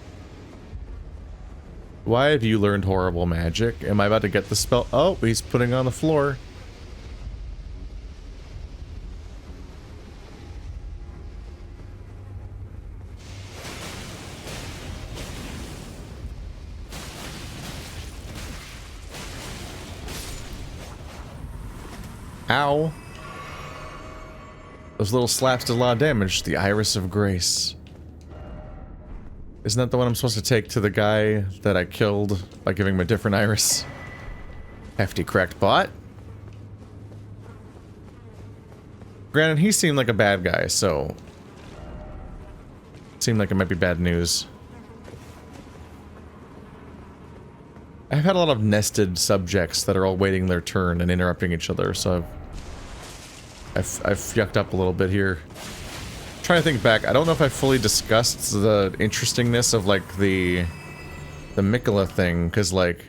S1: Why have you learned horrible magic? Am I about to get the spell? Oh, he's putting on the floor. Ow. Those little slaps did a lot of damage. The Iris of Grace. Isn't that the one I'm supposed to take to the guy that I killed by giving him a different iris? Hefty cracked bot. Granted, he seemed like a bad guy, so... Seemed like it might be bad news. I've had a lot of nested subjects that are all waiting their turn and interrupting each other, so... I've yucked up a little bit here. Trying to think back, I don't know if I fully discussed the interestingness of, like, the Miquella thing, because, like...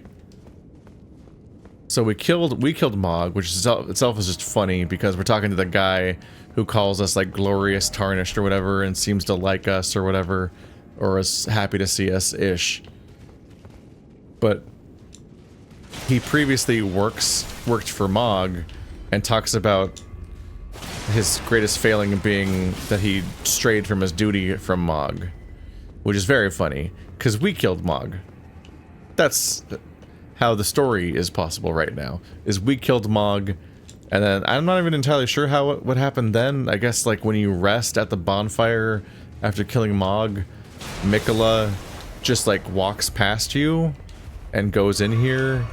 S1: So we killed Mog, which itself is just funny, because we're talking to the guy who calls us, like, glorious Tarnished or whatever, and seems to like us or whatever, or is happy to see us-ish. But he previously worked for Mog, and talks about his greatest failing being that he strayed from his duty from Mog. Which is very funny, because we killed Mog. That's how the story is possible right now, is we killed Mog, and then I'm not even entirely sure what happened then. I guess, like, when you rest at the bonfire after killing Mog, Miquella just, like, walks past you and goes in here.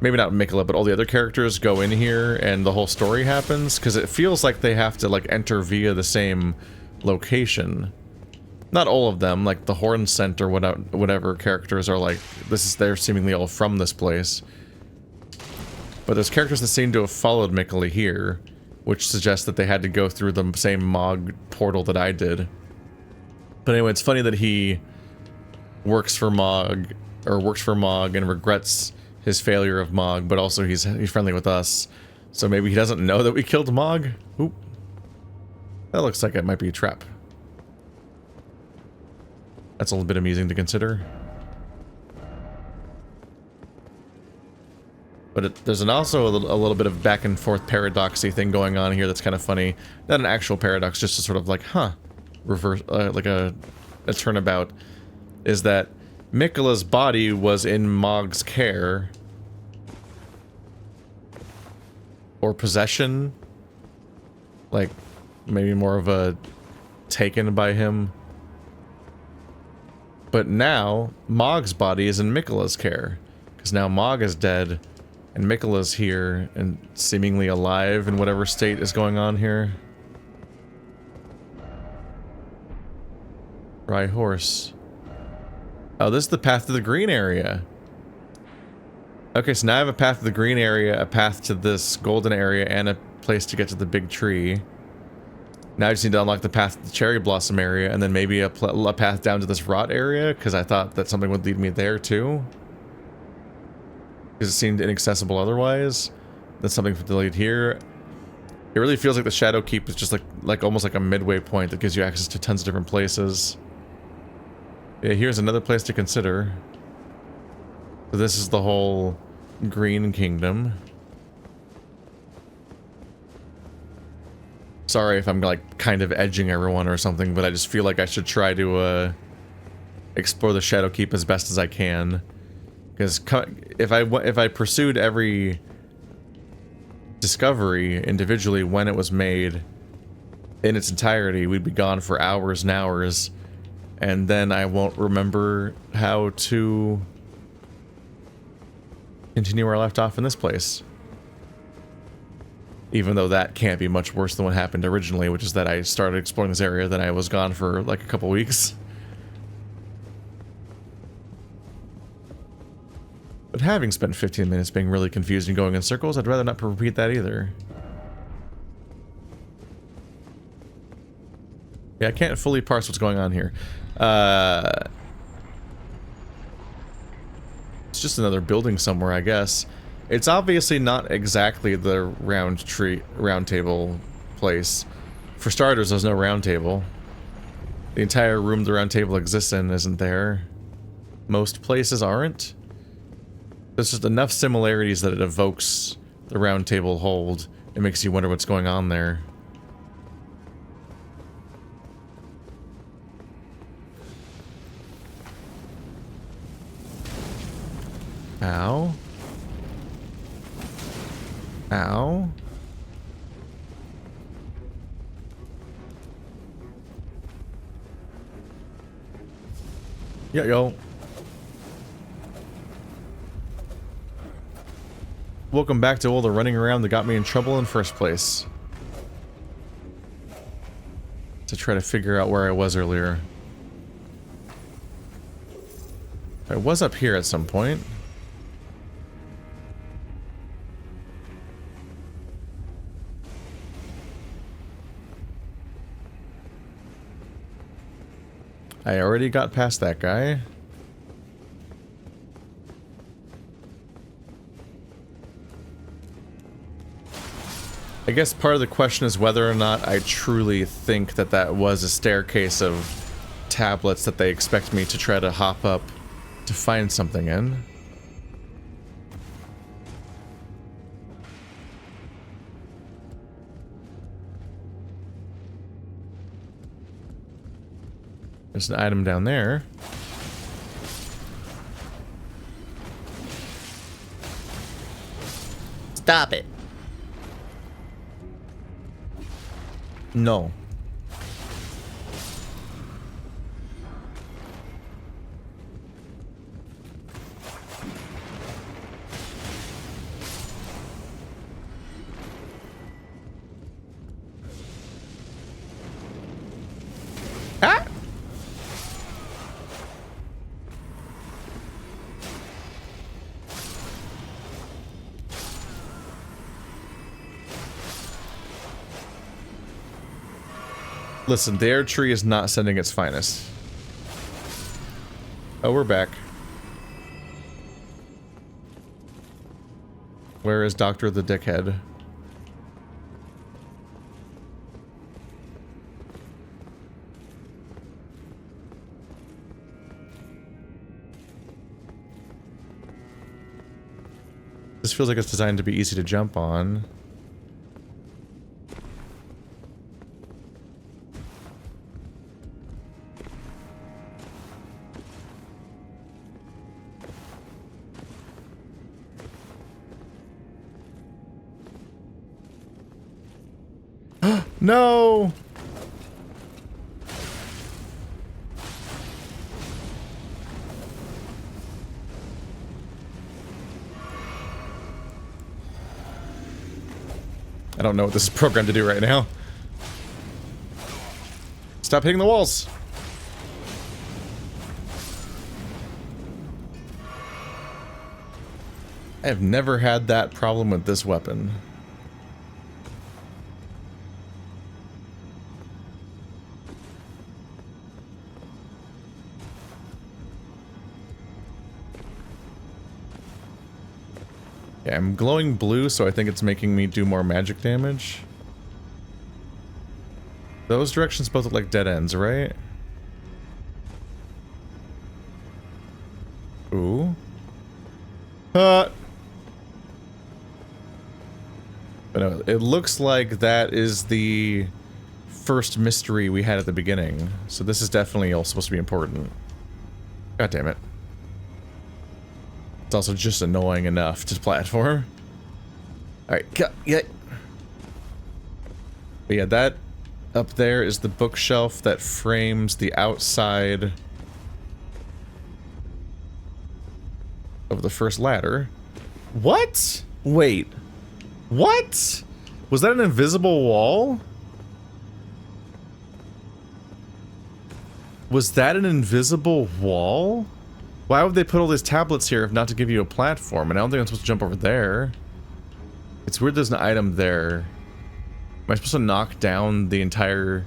S1: Maybe not Miquella, but all the other characters go in here and the whole story happens, because it feels like they have to, like, enter via the same location. Not all of them, like the Horn Center, whatever characters are like, they're seemingly all from this place. But there's characters that seem to have followed Miquella here, which suggests that they had to go through the same Mog portal that I did. But anyway, it's funny that he works for Mog and regrets his failure of Mog, but also he's friendly with us. So maybe he doesn't know that we killed Mog. Oop. That looks like it might be a trap. That's a little bit amusing to consider. But there's also a little bit of back and forth paradoxy thing going on here that's kind of funny. Not an actual paradox, just a sort of like, huh, reverse, like a turnabout. Is that Miquella's body was in Mog's care. Or possession. Like, maybe more of a taken by him. But now, Mog's body is in Miquella's care. Because now Mog is dead, and Miquella's here, and seemingly alive in whatever state is going on here. Rye horse. Oh, this is the path to the green area. Okay, so now I have a path to the green area, a path to this golden area, and a place to get to the big tree. Now I just need to unlock the path to the cherry blossom area, and then maybe a path down to this rot area, because I thought that something would lead me there too. Because it seemed inaccessible otherwise. That's something to lead here. It really feels like the Shadow Keep is just like almost like a midway point that gives you access to tons of different places. Yeah, here's another place to consider. So this is the whole Green Kingdom. Sorry if I'm like kind of edging everyone or something, but I just feel like I should try to explore the Shadow Keep as best as I can. Because if I pursued every discovery individually when it was made in its entirety, we'd be gone for hours and hours, and then I won't remember how to continue where I left off in this place. Even though that can't be much worse than what happened originally, which is that I started exploring this area, then I was gone for like a couple weeks. But having spent 15 minutes being really confused and going in circles, I'd rather not repeat that either. Yeah, I can't fully parse what's going on here. It's just another building somewhere, I guess. It's obviously not exactly the round table place. For starters, there's no round table. The entire room the round table exists in isn't there. Most places aren't. There's just enough similarities that it evokes the round table hold. It makes you wonder what's going on there. Ow. Ow. Yo. Welcome back to all the running around that got me in trouble in first place. To try to figure out where I was earlier. I was up here at some point. I already got past that guy. I guess part of the question is whether or not I truly think that that was a staircase of tablets that they expect me to try to hop up to find something in. There's an item down there.
S3: Stop it.
S1: No. Ah! Listen, the Erdtree is not sending its finest. Oh, we're back. Where is Dr. the Dickhead? This feels like it's designed to be easy to jump on. No! I don't know what this is programmed to do right now. Stop hitting the walls! I have never had that problem with this weapon. Yeah, I'm glowing blue, so I think it's making me do more magic damage. Those directions both look like dead ends, right? Ooh. But no, it looks like that is the first mystery we had at the beginning. So this is definitely all supposed to be important. God damn it. It's also just annoying enough to platform. Alright, yeah. But yeah, that up there is the bookshelf that frames the outside of the first ladder. What? Wait. What? Was that an invisible wall? Was that an invisible wall? Why would they put all these tablets here if not to give you a platform? And I don't think I'm supposed to jump over there. It's weird there's an item there. Am I supposed to knock down the entire...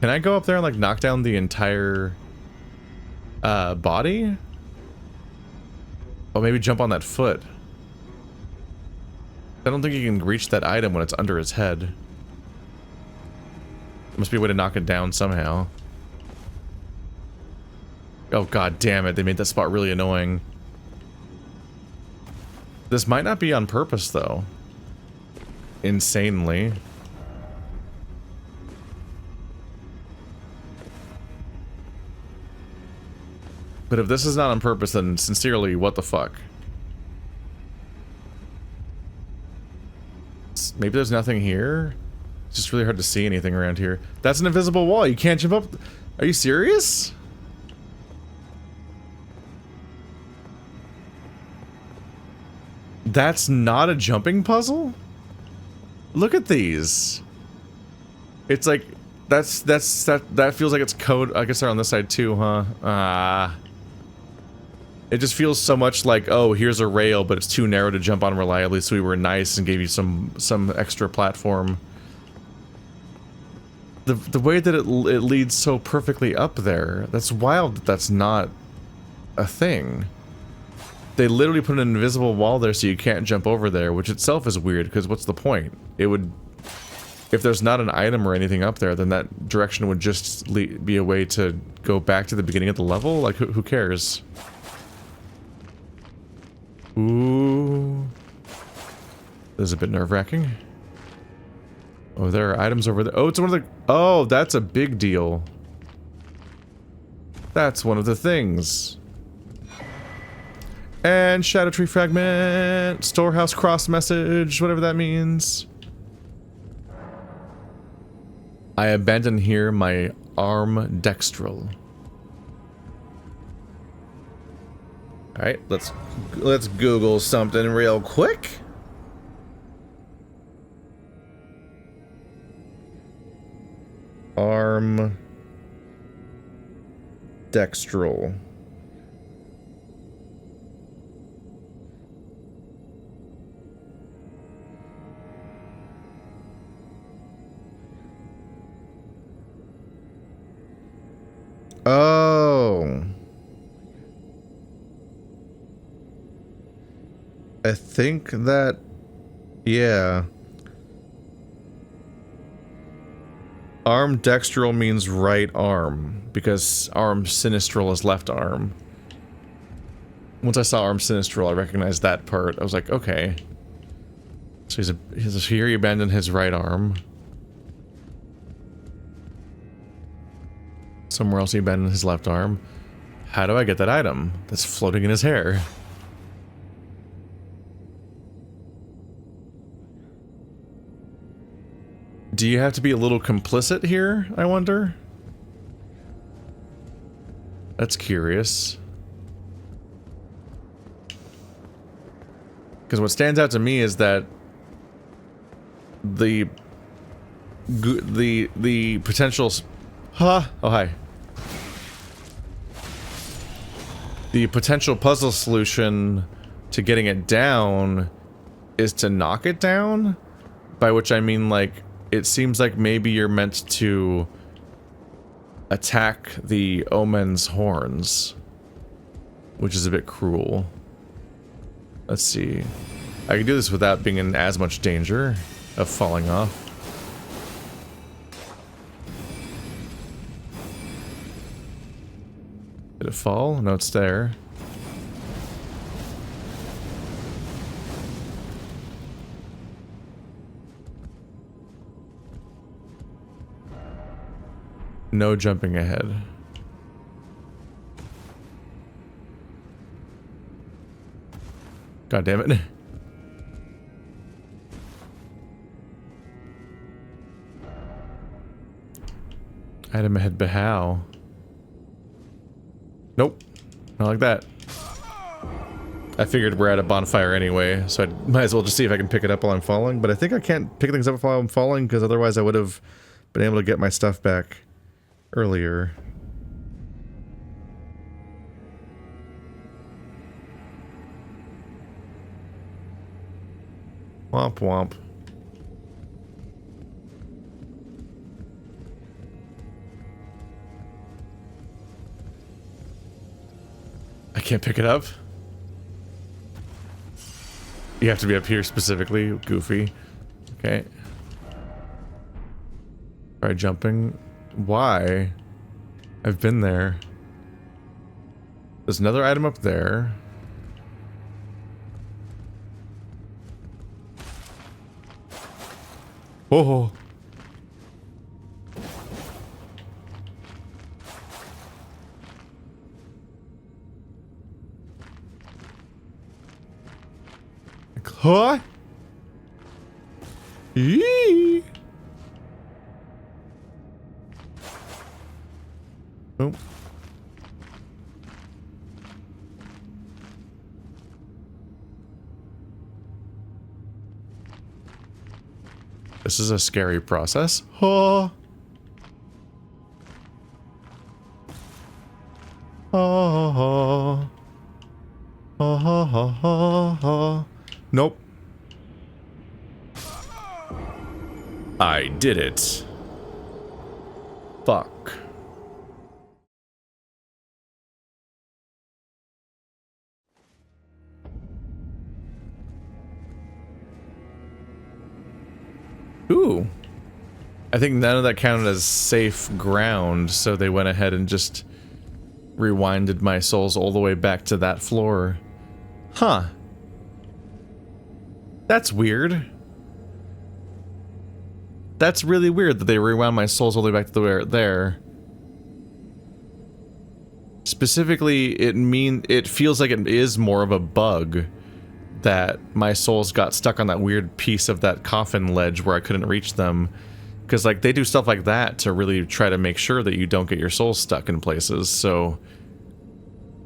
S1: Can I go up there and like knock down the entire body? Oh, maybe jump on that foot. I don't think you can reach that item when it's under his head. There must be a way to knock it down somehow. Oh god damn it, they made that spot really annoying. This might not be on purpose though. Insanely. But if this is not on purpose, then sincerely, what the fuck? Maybe there's nothing here? It's just really hard to see anything around here. That's an invisible wall, you can't jump up. Are you serious? That's not a jumping puzzle? Look at these. It's like that feels like it's code. I guess they're on this side too, huh? It just feels so much like, oh, here's a rail, but it's too narrow to jump on reliably, so we were nice and gave you some extra platform. The way that it leads so perfectly up there, that's wild that that's not a thing. They literally put an invisible wall there so you can't jump over there, which itself is weird, because what's the point? It would... If there's not an item or anything up there, then that direction would just be a way to go back to the beginning of the level? Like, who cares? Ooh. This is a bit nerve-wracking. Oh, there are items over there. Oh, it's one of the... Oh, that's a big deal. That's one of the things. And Shadow Tree Fragment, Storehouse Cross Message, whatever that means. I abandon here my arm dextral. Alright, let's Google something real quick. Arm dextral. I think that, yeah. Arm dextral means right arm, because arm sinistral is left arm. Once I saw arm sinistral, I recognized that part. I was like, okay. So here he abandoned his right arm. Somewhere else he abandoned his left arm. How do I get that item that's floating in his hair? Do you have to be a little complicit here, I wonder? That's curious. Because what stands out to me is that the potential... Huh? Oh, hi. The potential puzzle solution to getting it down is to knock it down? By which I mean, like, it seems like maybe you're meant to attack the omen's horns, which is a bit cruel. Let's see. I can do this without being in as much danger of falling off. Did it fall? No, it's there. No jumping ahead. God damn it. Item ahead, but how? Nope. Not like that. I figured we're at a bonfire anyway, so I might as well just see if I can pick it up while I'm falling, but I think I can't pick things up while I'm falling, because otherwise I would have been able to get my stuff back earlier. Womp womp. I can't pick it up? You have to be up here specifically, goofy. Okay. Try jumping. Why? I've been there. There's another item up there. Oh. Huh? Yee. Oh. This is a scary process. Huh? Ha ha ha ha ha ha ha. Nope. I did it. Fuck. Ooh. I think none of that counted as safe ground, so they went ahead and just rewinded my souls all the way back to that floor. Huh. That's weird. That's really weird that they rewound my souls all the way back to there. Specifically, it feels like it is more of a bug that my souls got stuck on that weird piece of that coffin ledge where I couldn't reach them. Because, like, they do stuff like that to really try to make sure that you don't get your souls stuck in places, so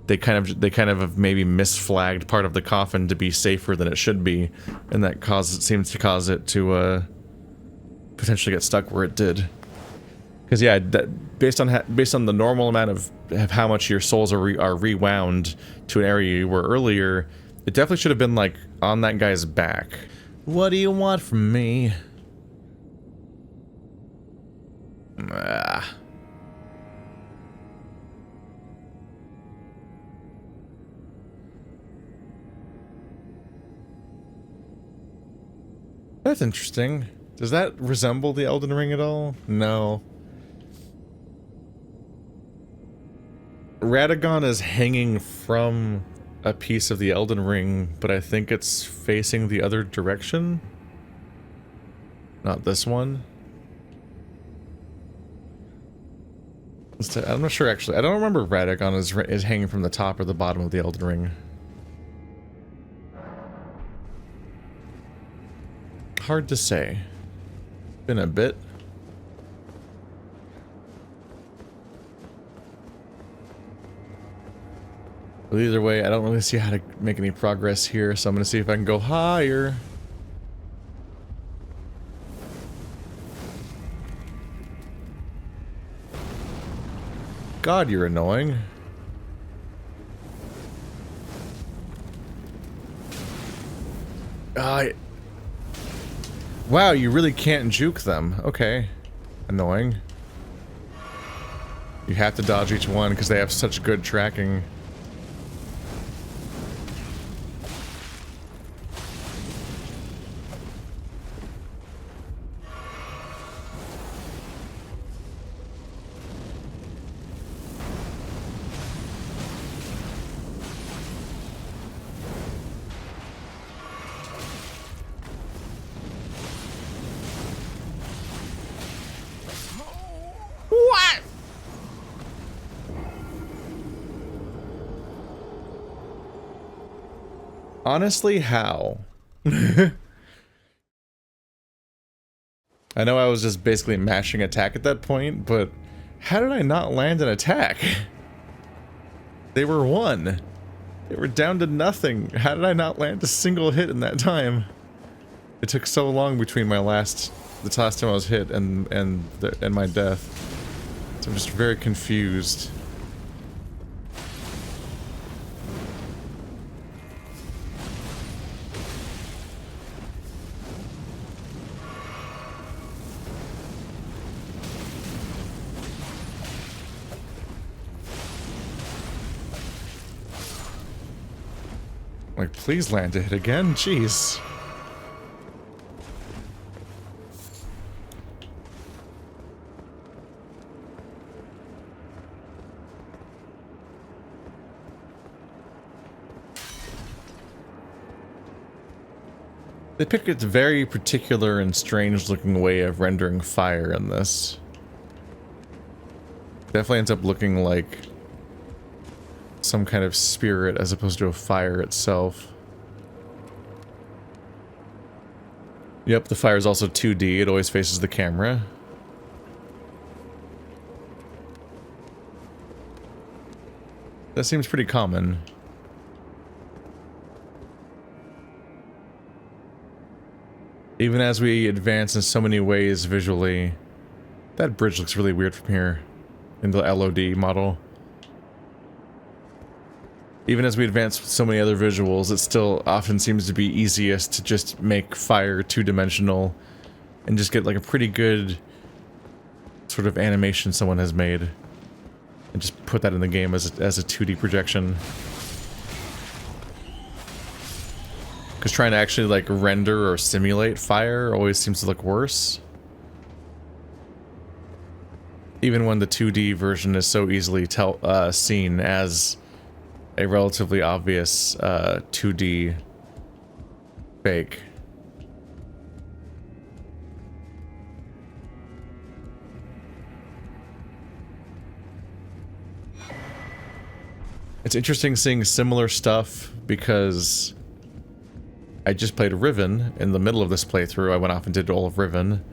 S1: they kind of have maybe misflagged part of the coffin to be safer than it should be, and that seems to cause it to potentially get stuck where it did. Because yeah, based on the normal amount of how much your souls are rewound to an area you were earlier, it definitely should have been like on that guy's back. What do you want from me? Ah. that's interesting. Does that resemble the Elden Ring at all? No. Radagon is hanging from a piece of the Elden Ring, but I think it's facing the other direction. Not this one. I'm not sure actually. I don't remember Radagon is hanging from the top or the bottom of the Elden Ring. Hard to say. Been a bit. But either way, I don't really see how to make any progress here, so I'm gonna see if I can go higher. God, you're annoying. Wow, you really can't juke them. Okay. Annoying. You have to dodge each one because they have such good tracking. Honestly, how? I know I was just basically mashing attack at that point, but how did I not land an attack? They were one. They were down to nothing. How did I not land a single hit in that time? It took so long between the last time I was hit and my death. So I'm just very confused. Like, please land a hit again? Jeez. They pick a very particular and strange looking way of rendering fire in this. Definitely ends up looking like some kind of spirit as opposed to a fire itself. Yep, the fire is also 2D. It always faces the camera. That seems pretty common. Even as we advance in so many ways visually, that bridge looks really weird from here in the LOD model. Even as we advance with so many other visuals, it still often seems to be easiest to just make fire two-dimensional and just get like a pretty good sort of animation someone has made and just put that in the game as a 2D projection. Because trying to actually like render or simulate fire always seems to look worse. Even when the 2D version is so easily seen as a relatively obvious 2D fake. It's interesting seeing similar stuff because I just played Riven in the middle of this playthrough. I went off and did all of Riven.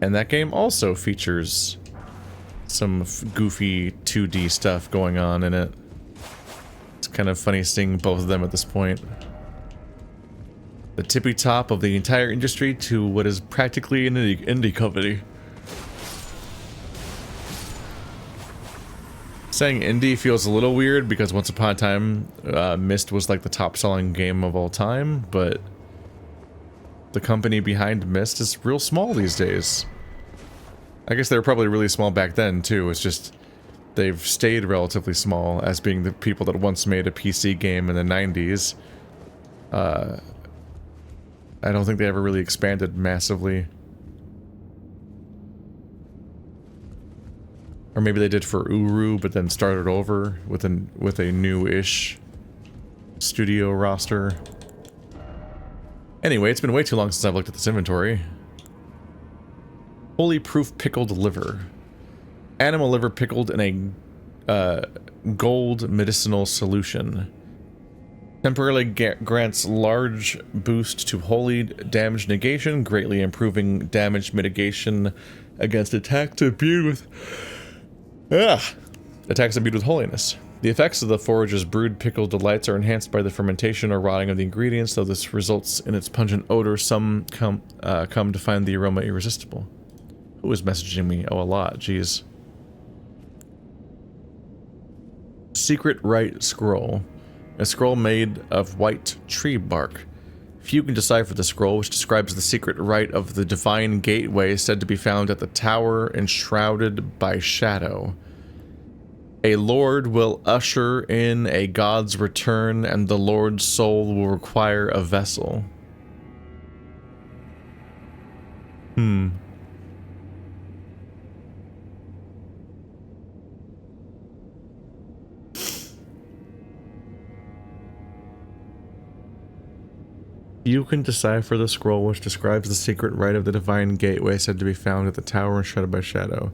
S1: And that game also features some goofy 2D stuff going on in it. It's kind of funny seeing both of them at this point. The tippy top of the entire industry to what is practically an indie company. Saying indie feels a little weird because once upon a time, Myst was like the top-selling game of all time, but the company behind Myst is real small these days. I guess they were probably really small back then too. It's just they've stayed relatively small as being the people that once made a PC game in the 90s. I don't think they ever really expanded massively. Or maybe they did for Uru, but then started over with a new-ish studio roster. Anyway, it's been way too long since I've looked at this inventory. Holy proof pickled liver. Animal liver pickled in a gold medicinal solution. Temporarily grants large boost to holy damage negation, greatly improving damage mitigation against attacks imbued with attacks imbued with holiness. The effects of the forage's brewed pickled delights are enhanced by the fermentation or rotting of the ingredients, though this results in its pungent odor. Some come to find the aroma irresistible. Who is messaging me? Oh, a lot. Jeez. Secret Rite Scroll. A scroll made of white tree bark. Few can decipher the scroll, which describes the secret rite of the divine gateway said to be found at the tower enshrouded by shadow. A lord will usher in a god's return, and the lord's soul will require a vessel. You can decipher the scroll, which describes the secret rite of the divine gateway said to be found at the tower enshrouded by shadow.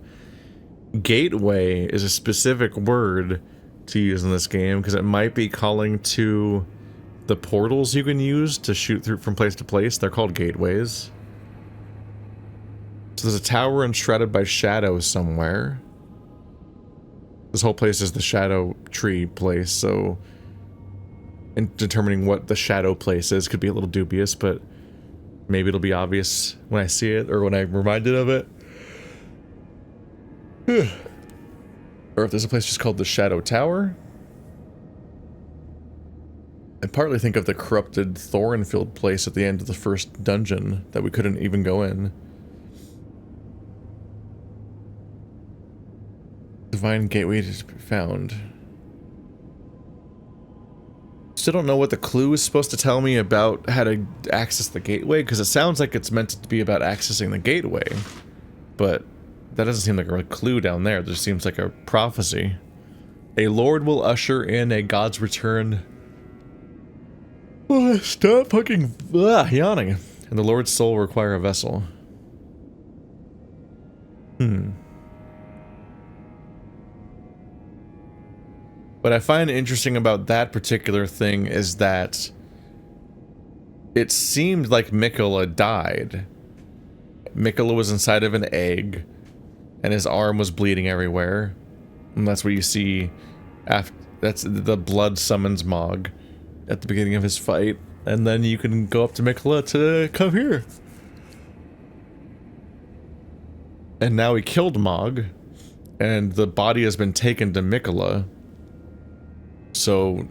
S1: Gateway is a specific word to use in this game, because it might be calling to the portals you can use to shoot through from place to place. They're called gateways. So there's a tower enshrouded by shadow somewhere. This whole place is the shadow tree place, so in determining what the shadow place is could be a little dubious, but maybe it'll be obvious when I see it or when I'm reminded of it. Or if there's a place just called the Shadow Tower. I partly think of the corrupted Thornfield place at the end of the first dungeon that we couldn't even go in. Divine gateway to be found. Still don't know what the clue is supposed to tell me about how to access the gateway, because it sounds like it's meant to be about accessing the gateway, but that doesn't seem like a clue down there. It just seems like a prophecy. A lord will usher in a god's return. Oh, stop fucking yawning. And the lord's soul will require a vessel. What I find interesting about that particular thing is that it seemed like Miquella died. Miquella was inside of an egg, and his arm was bleeding everywhere. And that's what you see after. That's the blood summons Mog at the beginning of his fight. And then you can go up to Miquella to come here. And now he killed Mog, and the body has been taken to Miquella. So,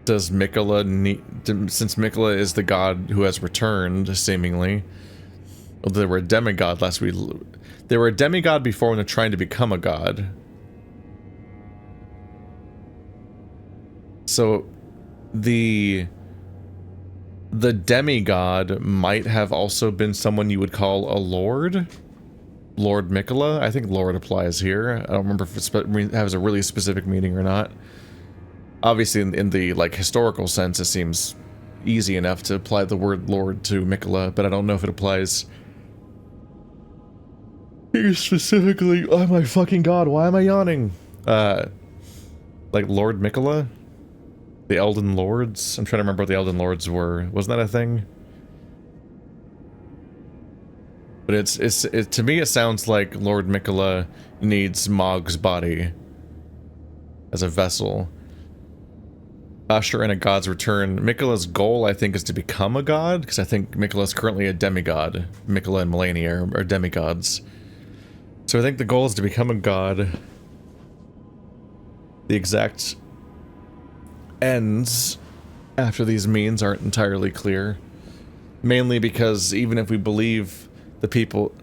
S1: does Miquella need... Since Miquella is the god who has returned, seemingly... Well, they were a demigod last week. They were a demigod before when they're trying to become a god. So, the demigod might have also been someone you would call a lord? Lord Miquella? I think lord applies here. I don't remember if it has a really specific meaning or not. Obviously, in the, like, historical sense, it seems easy enough to apply the word lord to Miquella, but I don't know if it applies here specifically. Oh my fucking god, why am I yawning? Like Lord Miquella? The Elden Lords? I'm trying to remember what the Elden Lords were. Wasn't that a thing? But to me it sounds like Lord Miquella needs Mog's body as a vessel. Usher in a god's return. Miquella's goal, I think, is to become a god, because I think Miquella's currently a demigod. Miquella and Melania are demigods. So I think the goal is to become a god. The exact ends after these means aren't entirely clear. Mainly because even if we believe the people...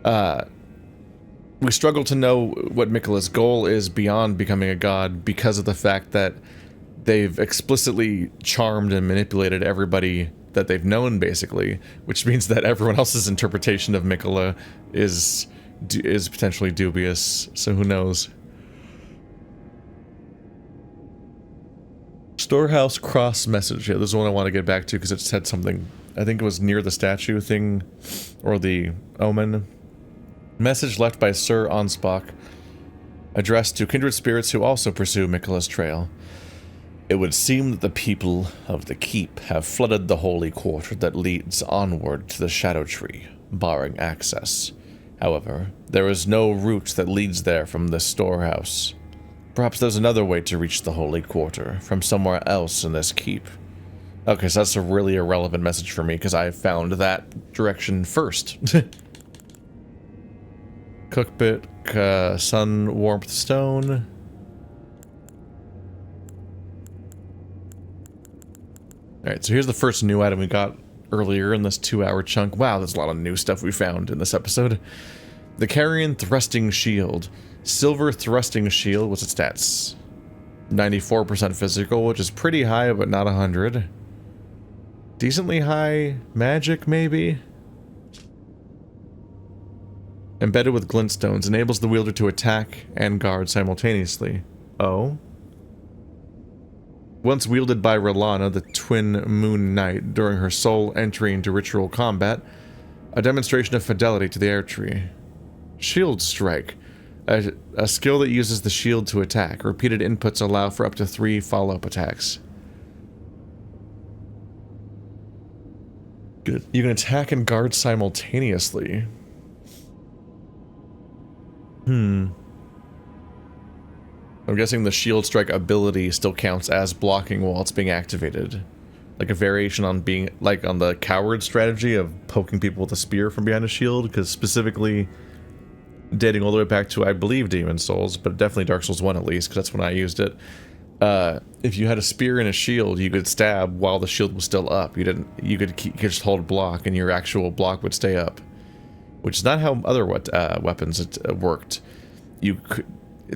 S1: we struggle to know what Miquella's goal is beyond becoming a god because of the fact that they've explicitly charmed and manipulated everybody that they've known, basically, which means that everyone else's interpretation of Miquella is potentially dubious, so who knows. Storehouse cross message. Yeah, this is one I want to get back to because it said something. I think it was near the statue thing, or the omen. Message left by Sir Onspach, addressed to kindred spirits who also pursue Miquella's trail. It would seem that the people of the keep have flooded the holy quarter that leads onward to the Shadow Tree, barring access. However, there is no route that leads there from the storehouse. Perhaps there's another way to reach the holy quarter, from somewhere else in this keep. Okay, so that's a really irrelevant message for me, because I found that direction first. Cookbit, sun warmth stone. Alright, so here's the first new item we got earlier in this 2-hour chunk. Wow, there's a lot of new stuff we found in this episode. The Carrion Thrusting Shield. Silver Thrusting Shield, what's its stats? 94% physical, which is pretty high, but not 100. Decently high magic, maybe? Embedded with glintstones, enables the wielder to attack and guard simultaneously. Oh? Once wielded by Relana, the Twin Moon Knight, during her sole entry into ritual combat, a demonstration of fidelity to the Erdtree. Shield Strike. A skill that uses the shield to attack. Repeated inputs allow for up to 3 follow-up attacks. Good. You can attack and guard simultaneously. I'm guessing the shield strike ability still counts as blocking while it's being activated. Like a variation on being, like on the coward strategy of poking people with a spear from behind a shield, because specifically dating all the way back to, I believe, Demon Souls, but definitely Dark Souls 1 at least, because that's when I used it. If you had a spear and a shield, you could stab while the shield was still up. You could just hold block and your actual block would stay up. Which is not how other weapons worked. You could...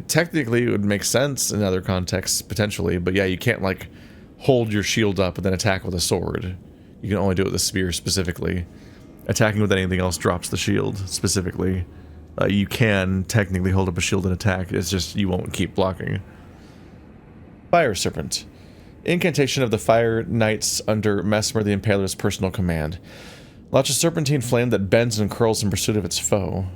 S1: Technically, it would make sense in other contexts, potentially, but yeah, you can't, like, hold your shield up and then attack with a sword. You can only do it with a spear, specifically. Attacking with anything else drops the shield, specifically. You can technically hold up a shield and attack, it's just you won't keep blocking. Fire Serpent. Incantation of the Fire Knights under Mesmer the Impaler's personal command. Launch a serpentine flame that bends and curls in pursuit of its foe.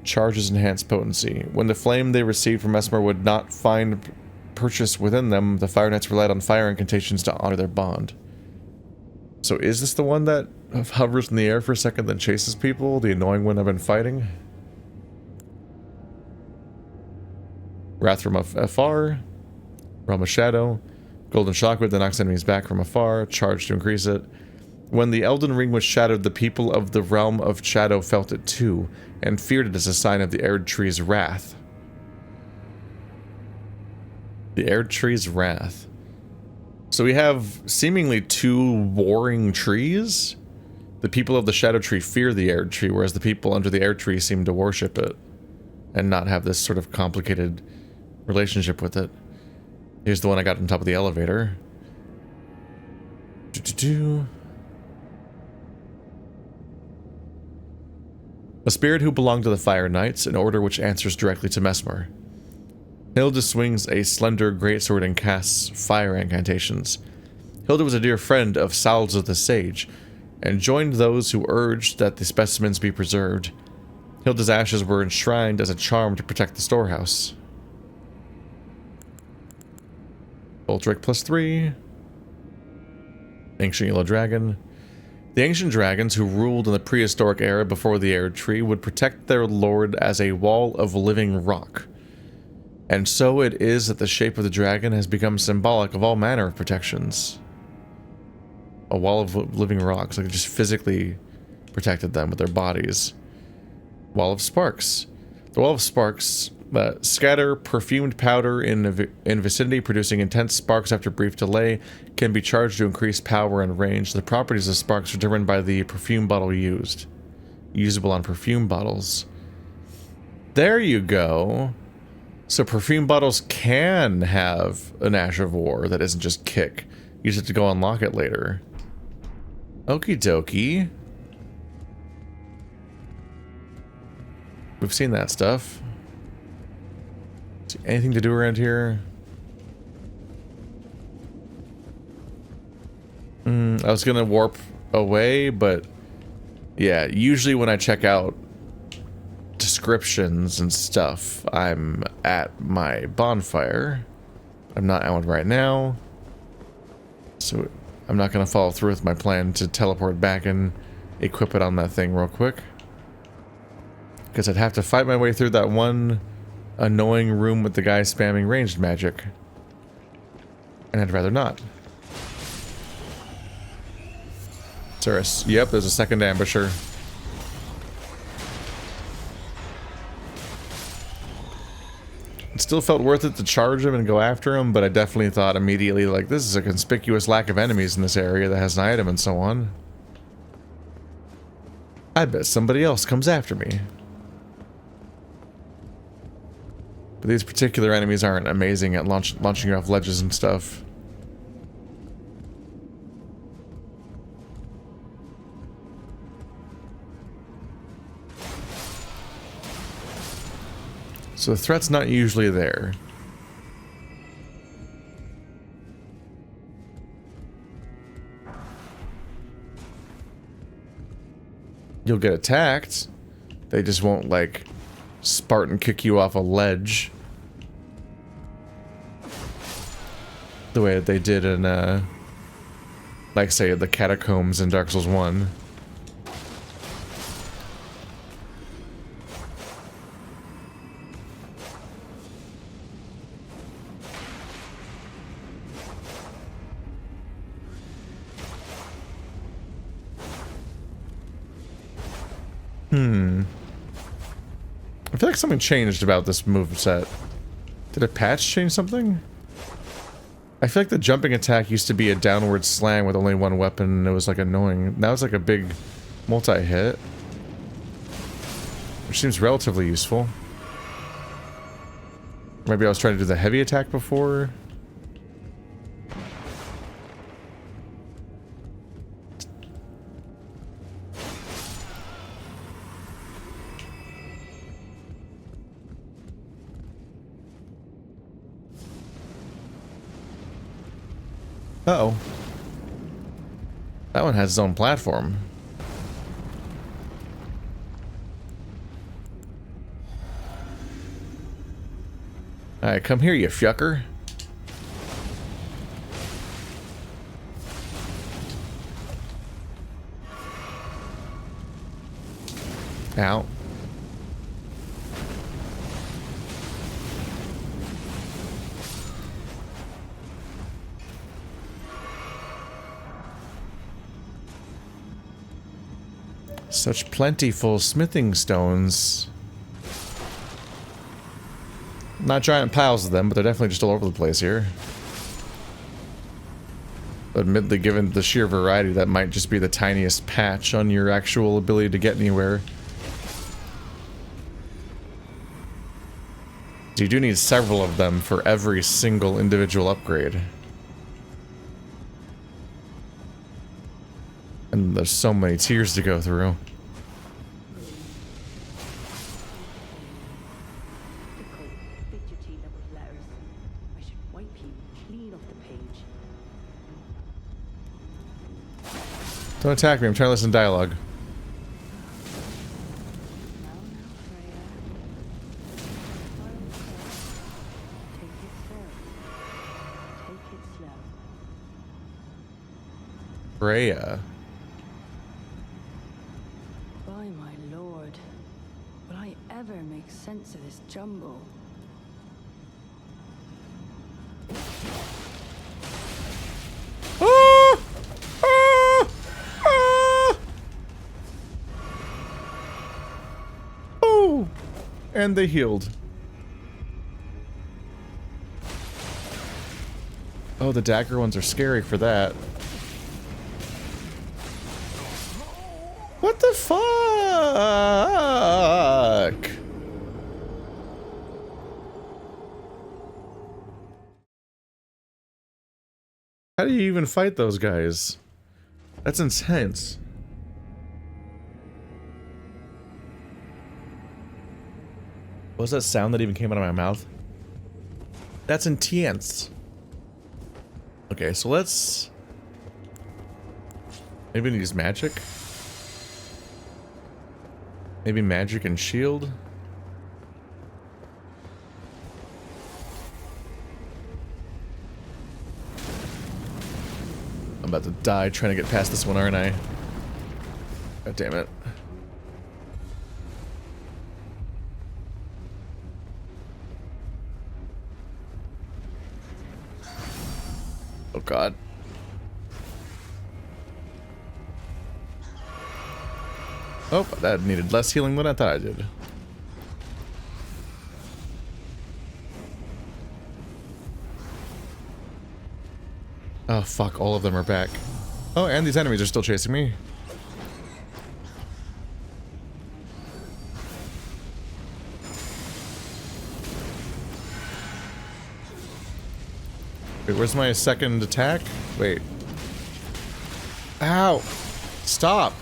S1: Charges enhanced potency. When the flame they received from Mesmer would not find purchase within them, the Fire Knights relied on fire incantations to honor their bond. So is this the one that hovers in the air for a second then chases people? The annoying one I've been fighting? Wrath from afar. Realm of Shadow. Golden Shockwave that knocks enemies back from afar. Charge to increase it. When the Elden Ring was shattered, the people of the Realm of Shadow felt it too, and feared it as a sign of the Erdtree's wrath. The Erdtree's wrath. So we have seemingly 2 warring trees? The people of the Shadow Tree fear the Erdtree, whereas the people under the Erdtree seem to worship it, and not have this sort of complicated relationship with it. Here's the one I got on top of the elevator. A spirit who belonged to the Fire Knights, an order which answers directly to Mesmer. Hilda swings a slender greatsword and casts fire incantations. Hilda was a dear friend of Salza the Sage, and joined those who urged that the specimens be preserved. Hilda's ashes were enshrined as a charm to protect the storehouse. Voltric +3. Ancient Yellow Dragon. The ancient dragons who ruled in the prehistoric era before the Erdtree would protect their lord as a wall of living rock. And so it is that the shape of the dragon has become symbolic of all manner of protections. A wall of living rocks, like it just physically protected them with their bodies. Wall of Sparks. The Wall of Sparks scatter perfumed powder in vicinity, producing intense sparks after brief delay, can be charged to increase power and range. The properties of sparks are determined by the perfume bottle used. Usable on perfume bottles. There you go. So perfume bottles can have an Ash of War that isn't just kick. You just have to go unlock it later. Okie dokie. We've seen that stuff. Anything to do around here? I was gonna warp away, but yeah, usually when I check out descriptions and stuff, I'm at my bonfire. I'm not out right now, so I'm not gonna follow through with my plan to teleport back and equip it on that thing real quick, because I'd have to fight my way through that one annoying room with the guy spamming ranged magic, and I'd rather not. Cirrus. Yep, there's a second ambusher. It still felt worth it to charge him and go after him, but I definitely thought immediately, like, this is a conspicuous lack of enemies in this area that has an item and so on. I bet somebody else comes after me. But these particular enemies aren't amazing at launching you off ledges and stuff. So the threat's not usually there. You'll get attacked. They just won't, like, Spartan kick you off a ledge. The way that they did in, like, say, the catacombs in Dark Souls 1. I feel like something changed about this moveset. Did a patch change something? I feel like the jumping attack used to be a downward slam with only one weapon, and it was like annoying. Now it's like a big multi-hit, which seems relatively useful. Maybe I was trying to do the heavy attack before. Uh-oh. That one has its own platform. Alright, come here, you fucker. Ow. Such plentiful smithing stones. Not giant piles of them, but they're definitely just all over the place here. Admittedly, given the sheer variety, that might just be the tiniest patch on your actual ability to get anywhere. You do need several of them for every single individual upgrade. And there's so many tiers to go through. Don't attack me, I'm trying to listen to dialogue. Freya.
S3: By my lord, will I ever make sense of this jumble?
S1: Ah! Ah! Ah! Oh! And they healed. Oh, the dagger ones are scary for that. What the fuck? How do you even fight those guys? That's intense. What was that sound that even came out of my mouth? That's intense. Okay, so let's... maybe use magic? Maybe magic and shield? I'm about to die trying to get past this one, aren't I? God damn it. Oh god. Oh, that needed less healing than I thought I did. Oh fuck, all of them are back. Oh, and these enemies are still chasing me. Wait, where's my second attack? Wait. Ow! Stop!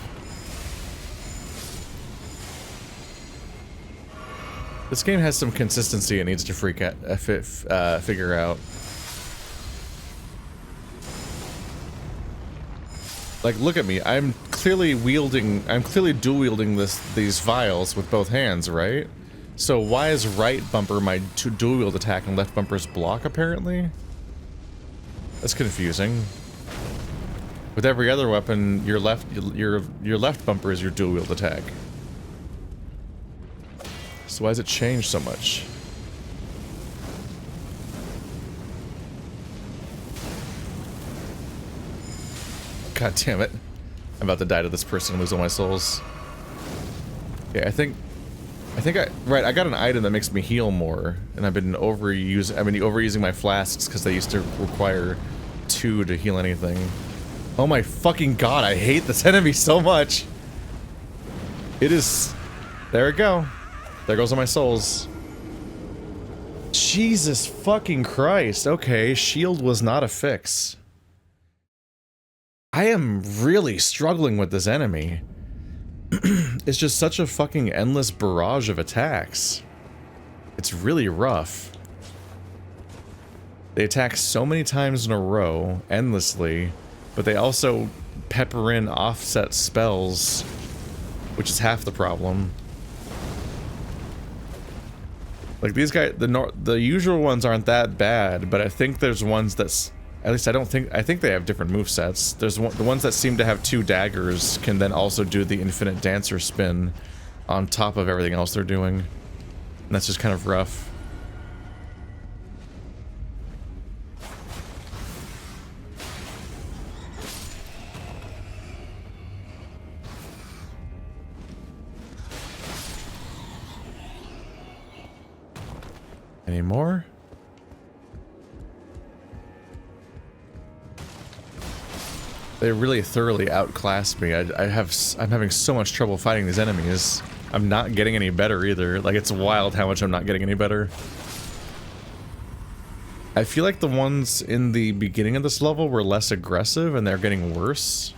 S1: This game has some consistency it needs to figure out. Like, look at me. I'm clearly dual wielding these vials with both hands, right? So why is right bumper my dual wield attack and left bumper's block, apparently? That's confusing. With every other weapon, your left bumper is your dual wield attack. So why has it changed so much? God damn it. I'm about to die to this person and lose all my souls. Okay, I think I got an item that makes me heal more, and I've been overusing my flasks because they used to require 2 to heal anything. Oh my fucking god, I hate this enemy so much. It is... there we go. There goes all my souls. Jesus fucking Christ. Okay, shield was not a fix. I am really struggling with this enemy. It's just such a fucking endless barrage of attacks. It's really rough. They attack so many times in a row, endlessly, but they also pepper in offset spells, which is half the problem. Like, these guys, the usual ones aren't that bad, but I think there's ones that's... at least I think they have different movesets. There's the ones that seem to have 2 daggers can then also do the infinite dancer spin on top of everything else they're doing. And that's just kind of rough. Any more? They really thoroughly outclassed me. I'm having so much trouble fighting these enemies. I'm not getting any better either. Like, it's wild how much I'm not getting any better. I feel like the ones in the beginning of this level were less aggressive and they're getting worse.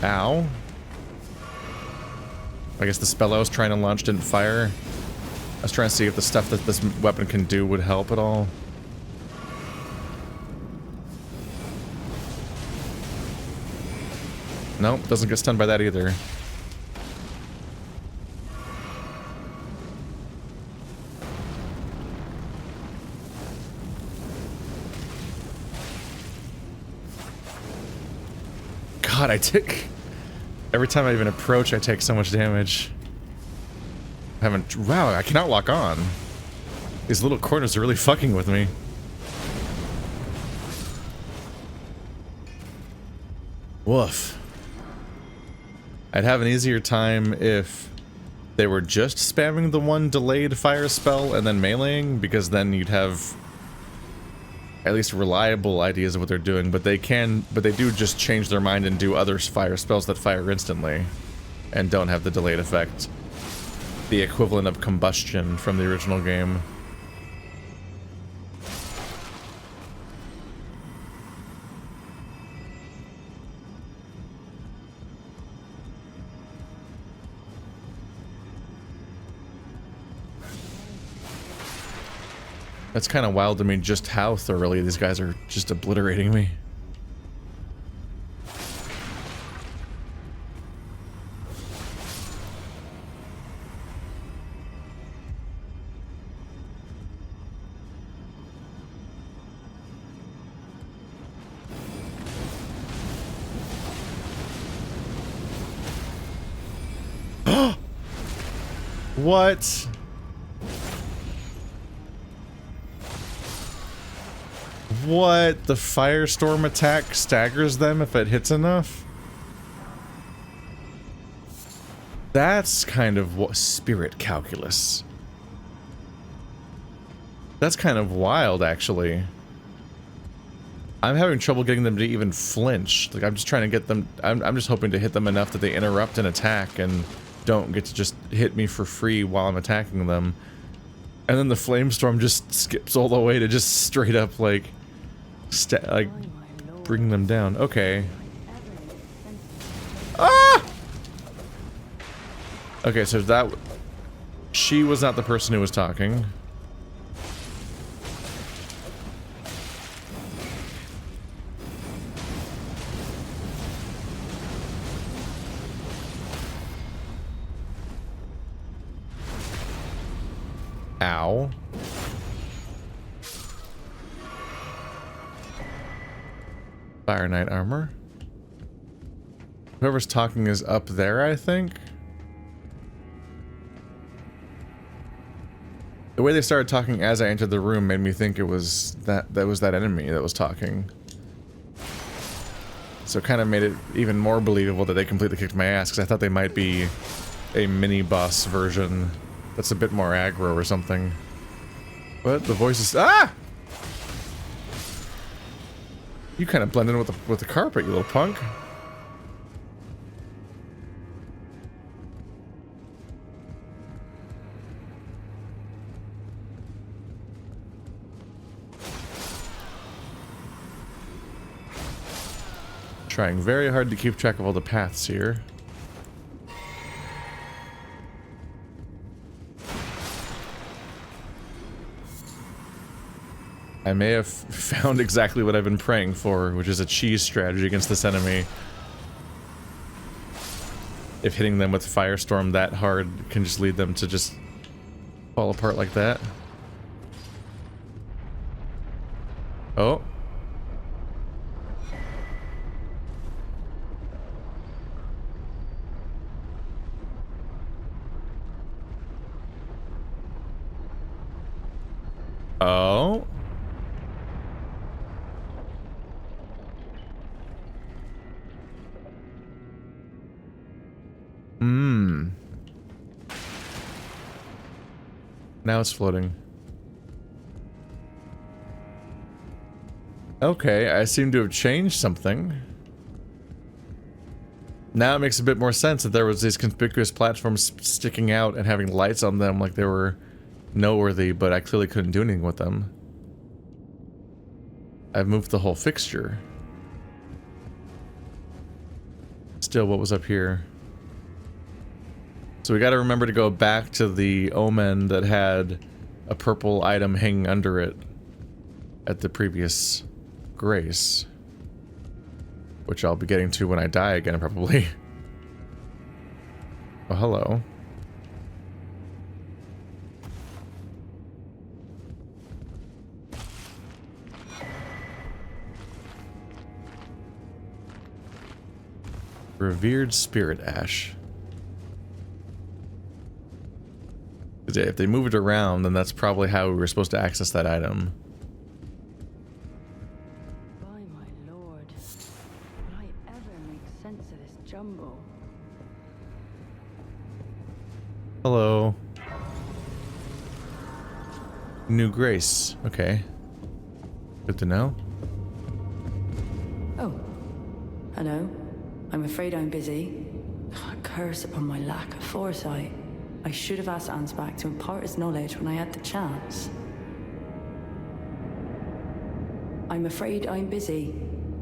S1: Ow. I guess the spell I was trying to launch didn't fire. I was trying to see if the stuff that this weapon can do would help at all. Nope, doesn't get stunned by that either. God, I take... every time I even approach, I take so much damage. Wow, I cannot lock on. These little corners are really fucking with me. Woof. I'd have an easier time if they were just spamming the one delayed fire spell and then meleeing, because then you'd have at least reliable ideas of what they're doing, but they do just change their mind and do other fire spells that fire instantly and don't have the delayed effect. the equivalent of combustion from the original game. That's kind of wild to me just how thoroughly these guys are just obliterating me. What? What? The firestorm attack staggers them if it hits enough? That's kind of what spirit calculus. That's kind of wild, actually. I'm having trouble getting them to even flinch. Like, I'm just trying to get them... I'm just hoping to hit them enough that they interrupt an attack and don't get to just hit me for free while I'm attacking them. And then the flamestorm just skips all the way to just straight up, like... bring them down. Okay. Ah! Okay, so that... She was not the person who was talking. Ow. Fire Knight armor. Whoever's talking is up there, I think. The way they started talking as I entered the room made me think it was that enemy that was talking. So it kind of made it even more believable that they completely kicked my ass, because I thought they might be a mini-boss version that's a bit more aggro or something. But the voices... Ah! You kind of blend in with the carpet, you little punk. Trying very hard to keep track of all the paths here. I may have found exactly what I've been praying for, which is a cheese strategy against this enemy. If hitting them with Firestorm that hard can just lead them to just fall apart like that. Oh. Oh. Now it's floating. Okay, I seem to have changed something. Now it makes a bit more sense that there was these conspicuous platforms sticking out and having lights on them like they were noteworthy, but I clearly couldn't do anything with them. I've moved the whole fixture. Still, what was up here? So we gotta remember to go back to the omen that had a purple item hanging under it at the previous grace. Which I'll be getting to when I die again, probably. Oh, hello. Revered Spirit Ash. If they move it around, then that's probably how we were supposed to access that item.
S3: By my lord, would I ever make sense of this jumble?
S1: Hello. New Grace. Okay. Good to know.
S3: Oh, hello. I'm afraid I'm busy. A curse upon my lack of foresight. I should have asked Ansbach to impart his knowledge when I had the chance. I'm afraid I'm busy.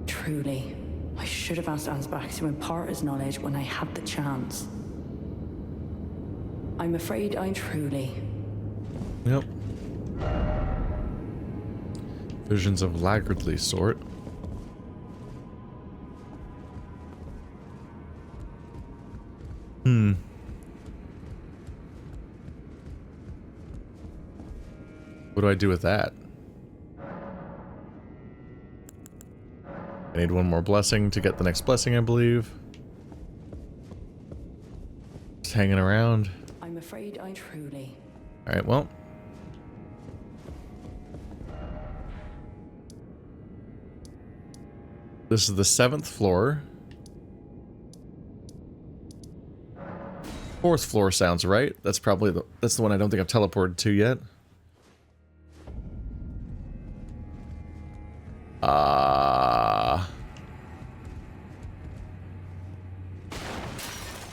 S3: Truly. I should have asked Ansbach to impart his knowledge when I had the chance. I'm afraid I'm truly.
S1: Yep. Visions of laggardly sort. What do I do with that? I need one more blessing to get the next blessing, I believe. Just hanging around.
S3: I'm afraid I truly.
S1: Alright, well. This is the 7th floor. 4th floor sounds right. That's probably that's the one I don't think I've teleported to yet.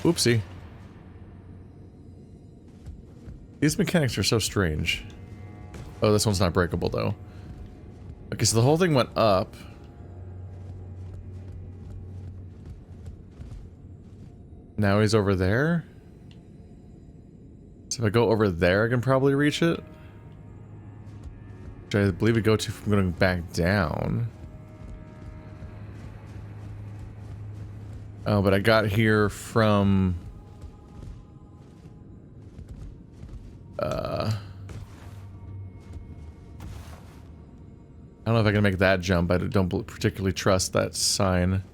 S1: Oopsie. These mechanics are so strange. Oh, this one's not breakable though. Okay, so the whole thing went up. Now he's over there. So if I go over there, I can probably reach it. Which I believe we go to from going back down. Oh, but I got here from... I don't know if I can make that jump. I don't particularly trust that sign.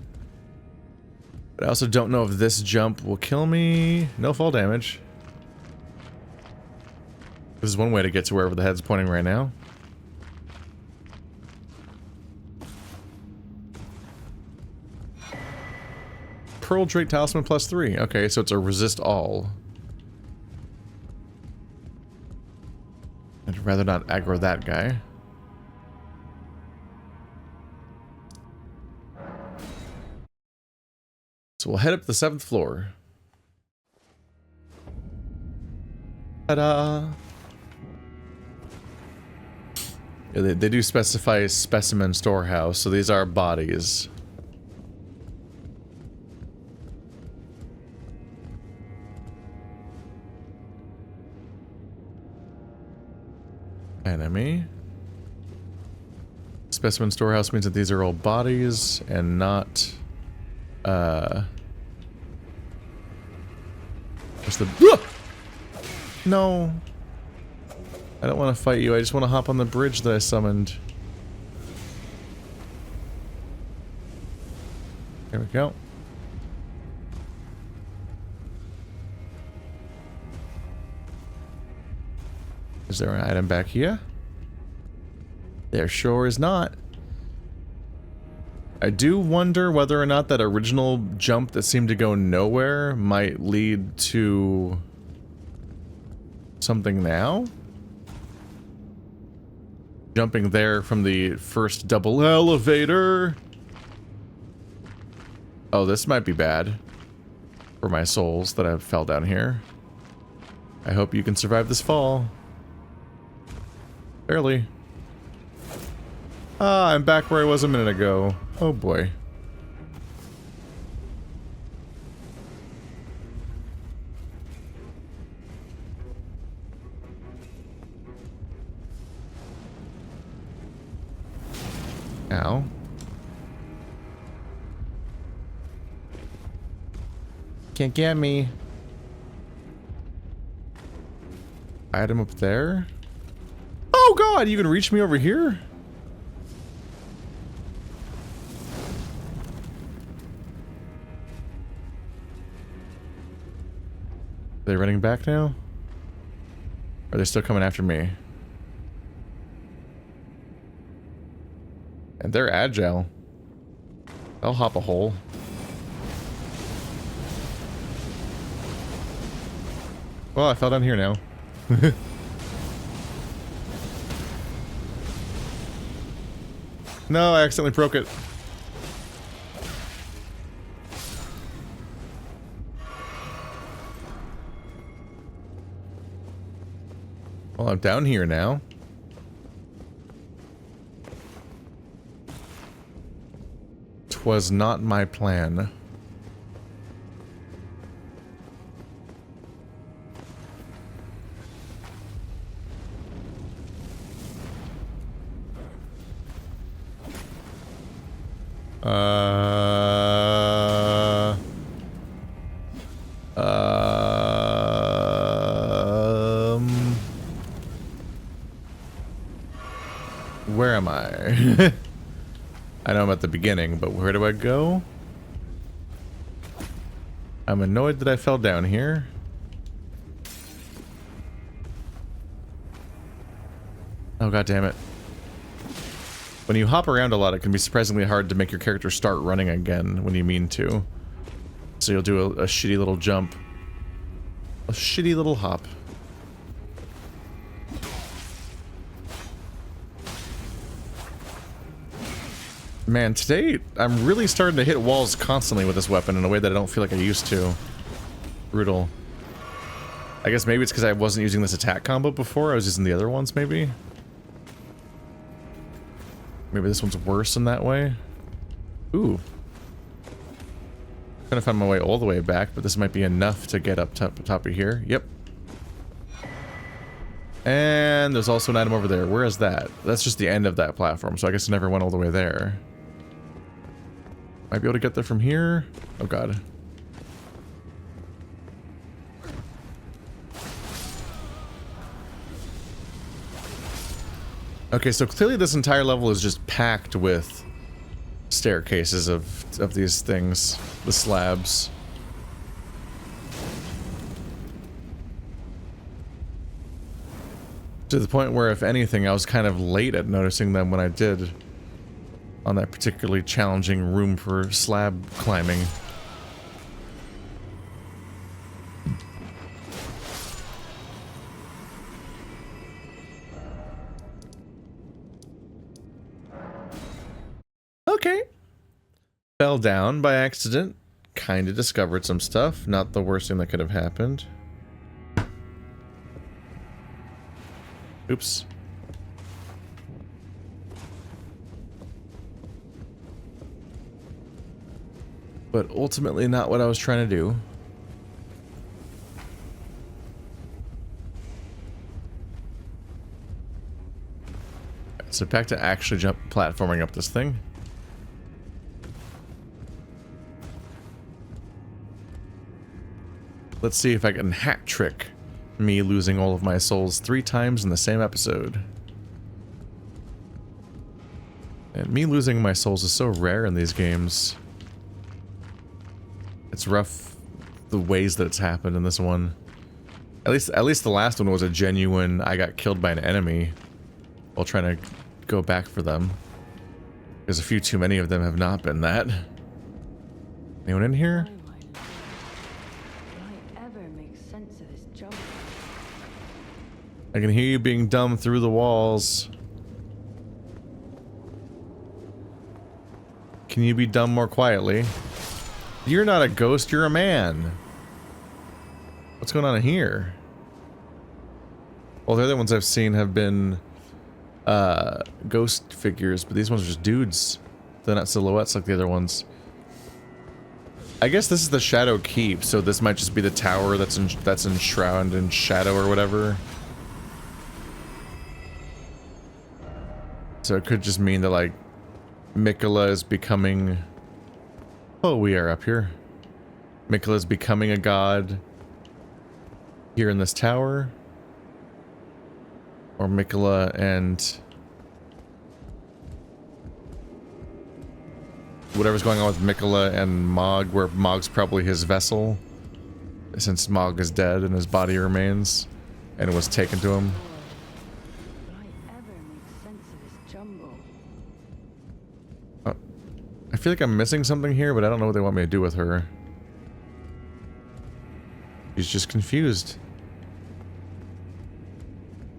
S1: But I also don't know if this jump will kill me. No fall damage. This is one way to get to wherever the head's pointing right now. Pearl Drake Talisman +3. Okay, so it's a resist all. I'd rather not aggro that guy. So we'll head up to the 7th floor. Ta-da! Yeah, they do specify Specimen Storehouse, so these are bodies. Enemy. Specimen Storehouse means that these are all bodies and not what's the no, I don't want to fight you, I just want to hop on the bridge that I summoned. There we go. Is there an item back here? There sure is not. I do wonder whether or not that original jump that seemed to go nowhere might lead to something now? Jumping there from the first double elevator. Oh, this might be bad for my souls that I fell down here. I hope you can survive this fall. Barely. Ah, I'm back where I was a minute ago. Oh boy. Ow. Can't get me. Item up there? Oh god, you can reach me over here? Are they running back now? Or are they still coming after me? And they're agile. They'll hop a hole. Well, I fell down here now. No, I accidentally broke it. Well, I'm down here now. Twas not my plan. Where am I? I know I'm at the beginning, but where do I go? I'm annoyed that I fell down here. Oh, god damn it. When you hop around a lot, it can be surprisingly hard to make your character start running again when you mean to. So you'll do a shitty little jump. A shitty little hop. Man, today I'm really starting to hit walls constantly with this weapon in a way that I don't feel like I used to. Brutal. I guess maybe it's because I wasn't using this attack combo before. I was using the other ones, maybe. Maybe this one's worse in that way. Ooh. Trying to find my way all the way back, but this might be enough to get up top of here. Yep. And there's also an item over there. Where is that? That's just the end of that platform, so I guess I never went all the way there. Might be able to get there from here. Oh god. Okay, so clearly this entire level is just packed with staircases of these things, the slabs. To the point where, if anything, I was kind of late at noticing them when I did on that particularly challenging room for slab climbing. Okay. Fell down by accident. Kinda discovered some stuff. Not the worst thing that could have happened. Oops. But ultimately not what I was trying to do. So back to actually platforming up this thing. Let's see if I can hat trick me losing all of my souls 3 times in the same episode. And me losing my souls is so rare in these games. It's rough the ways that it's happened in this one. At least the last one was a genuine I got killed by an enemy while trying to go back for them. Because a few too many of them have not been that. Anyone in here? I can hear you being dumb through the walls. Can you be dumb more quietly? You're not a ghost, you're a man. What's going on in here? Well, the other ones I've seen have been ghost figures, but these ones are just dudes. They're not silhouettes like the other ones. I guess this is the Shadow Keep, so this might just be the tower that's enshrouded in shadow or whatever. So it could just mean that, like, Miquella is becoming... Oh, we are up here. Miquella is becoming a god here in this tower. Or Miquella and... whatever's going on with Miquella and Mog, where Mog's probably his vessel. Since Mog is dead and his body remains. And it was taken to him. I feel like I'm missing something here, but I don't know what they want me to do with her. She's just confused.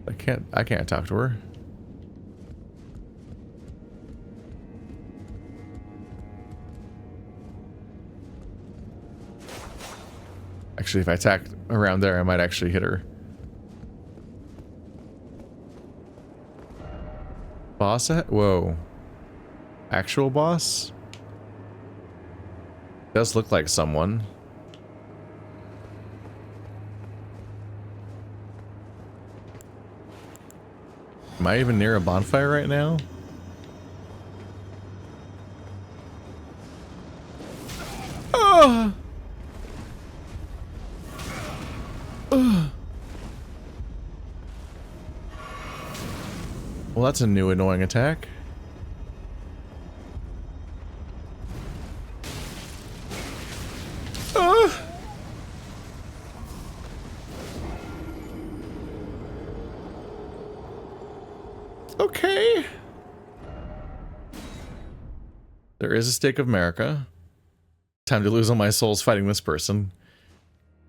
S1: I can't talk to her. Actually, if I attack around there, I might actually hit her. Boss ahead? Whoa. Actual boss? Does look like someone. Am I even near a bonfire right now? Oh! Well, that's a new annoying attack. Okay. There is a stake of America. Time to lose all my souls fighting this person.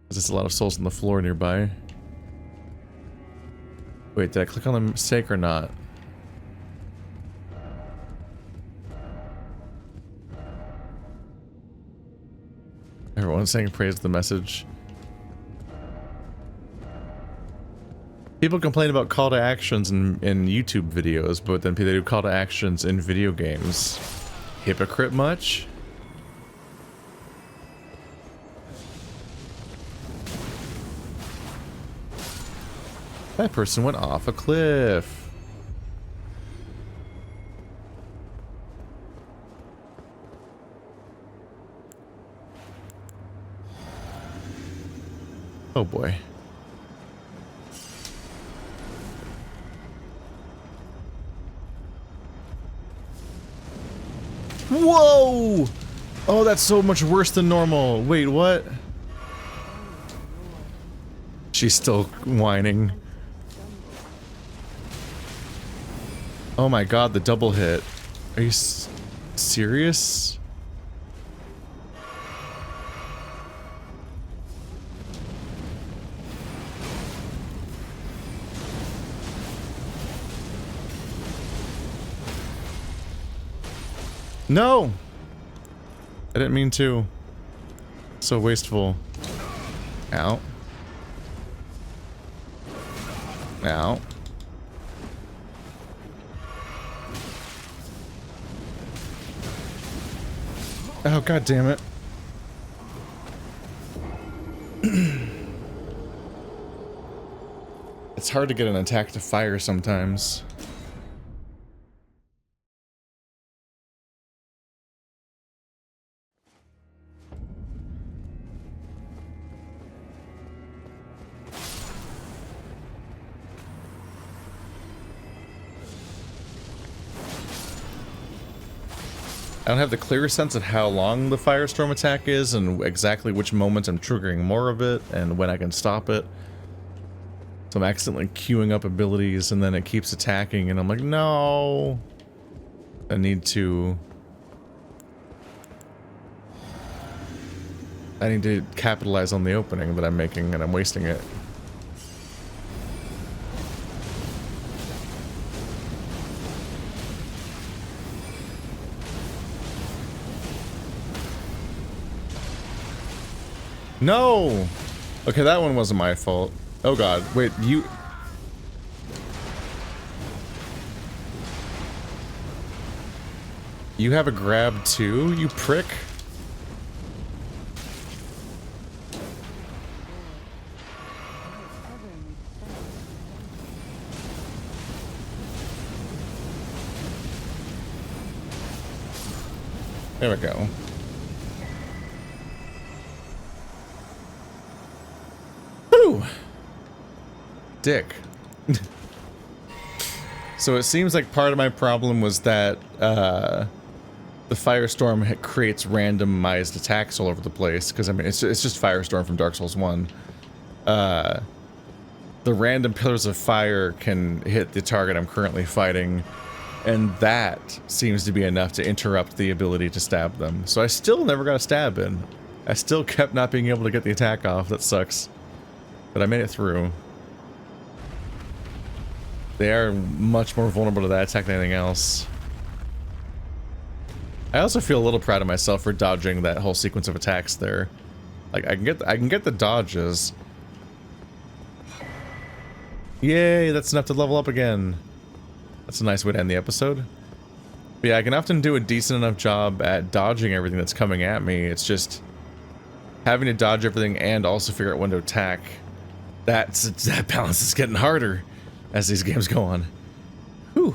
S1: There's a lot of souls on the floor nearby. Wait, did I click on the stake or not? Everyone's saying praise the message. People complain about call to actions in YouTube videos, but then they do call to actions in video games. Hypocrite much? That person went off a cliff. Oh boy. Whoa! Oh, that's so much worse than normal. Wait, what? She's still whining. Oh my god, the double hit. Are you serious? No! I didn't mean to. So wasteful. Ow. Ow. Oh, god damn it. It's hard to get an attack to fire sometimes. I don't have the clearest sense of how long the firestorm attack is and exactly which moments I'm triggering more of it and when I can stop it. So I'm accidentally queuing up abilities and then it keeps attacking and I'm like, no. I need to capitalize on the opening that I'm making and I'm wasting it. No! Okay, that one wasn't my fault. Oh god, wait, you... You have a grab too, you prick? There we go. Dick. So it seems like part of my problem was that the firestorm creates randomized attacks all over the place because I mean it's just firestorm from Dark Souls 1. The random pillars of fire can hit the target I'm currently fighting, and that seems to be enough to interrupt the ability to stab them. So I still never got a stab in. I still kept not being able to get the attack off. That sucks. But I made it through. They are much more vulnerable to that attack than anything else. I also feel a little proud of myself for dodging that whole sequence of attacks there. Like I can get the dodges. Yay, that's enough to level up again. That's a nice way to end the episode. But yeah, I can often do a decent enough job at dodging everything that's coming at me. It's just having to dodge everything and also figure out when to attack. That balance is getting harder as these games go on. Whew.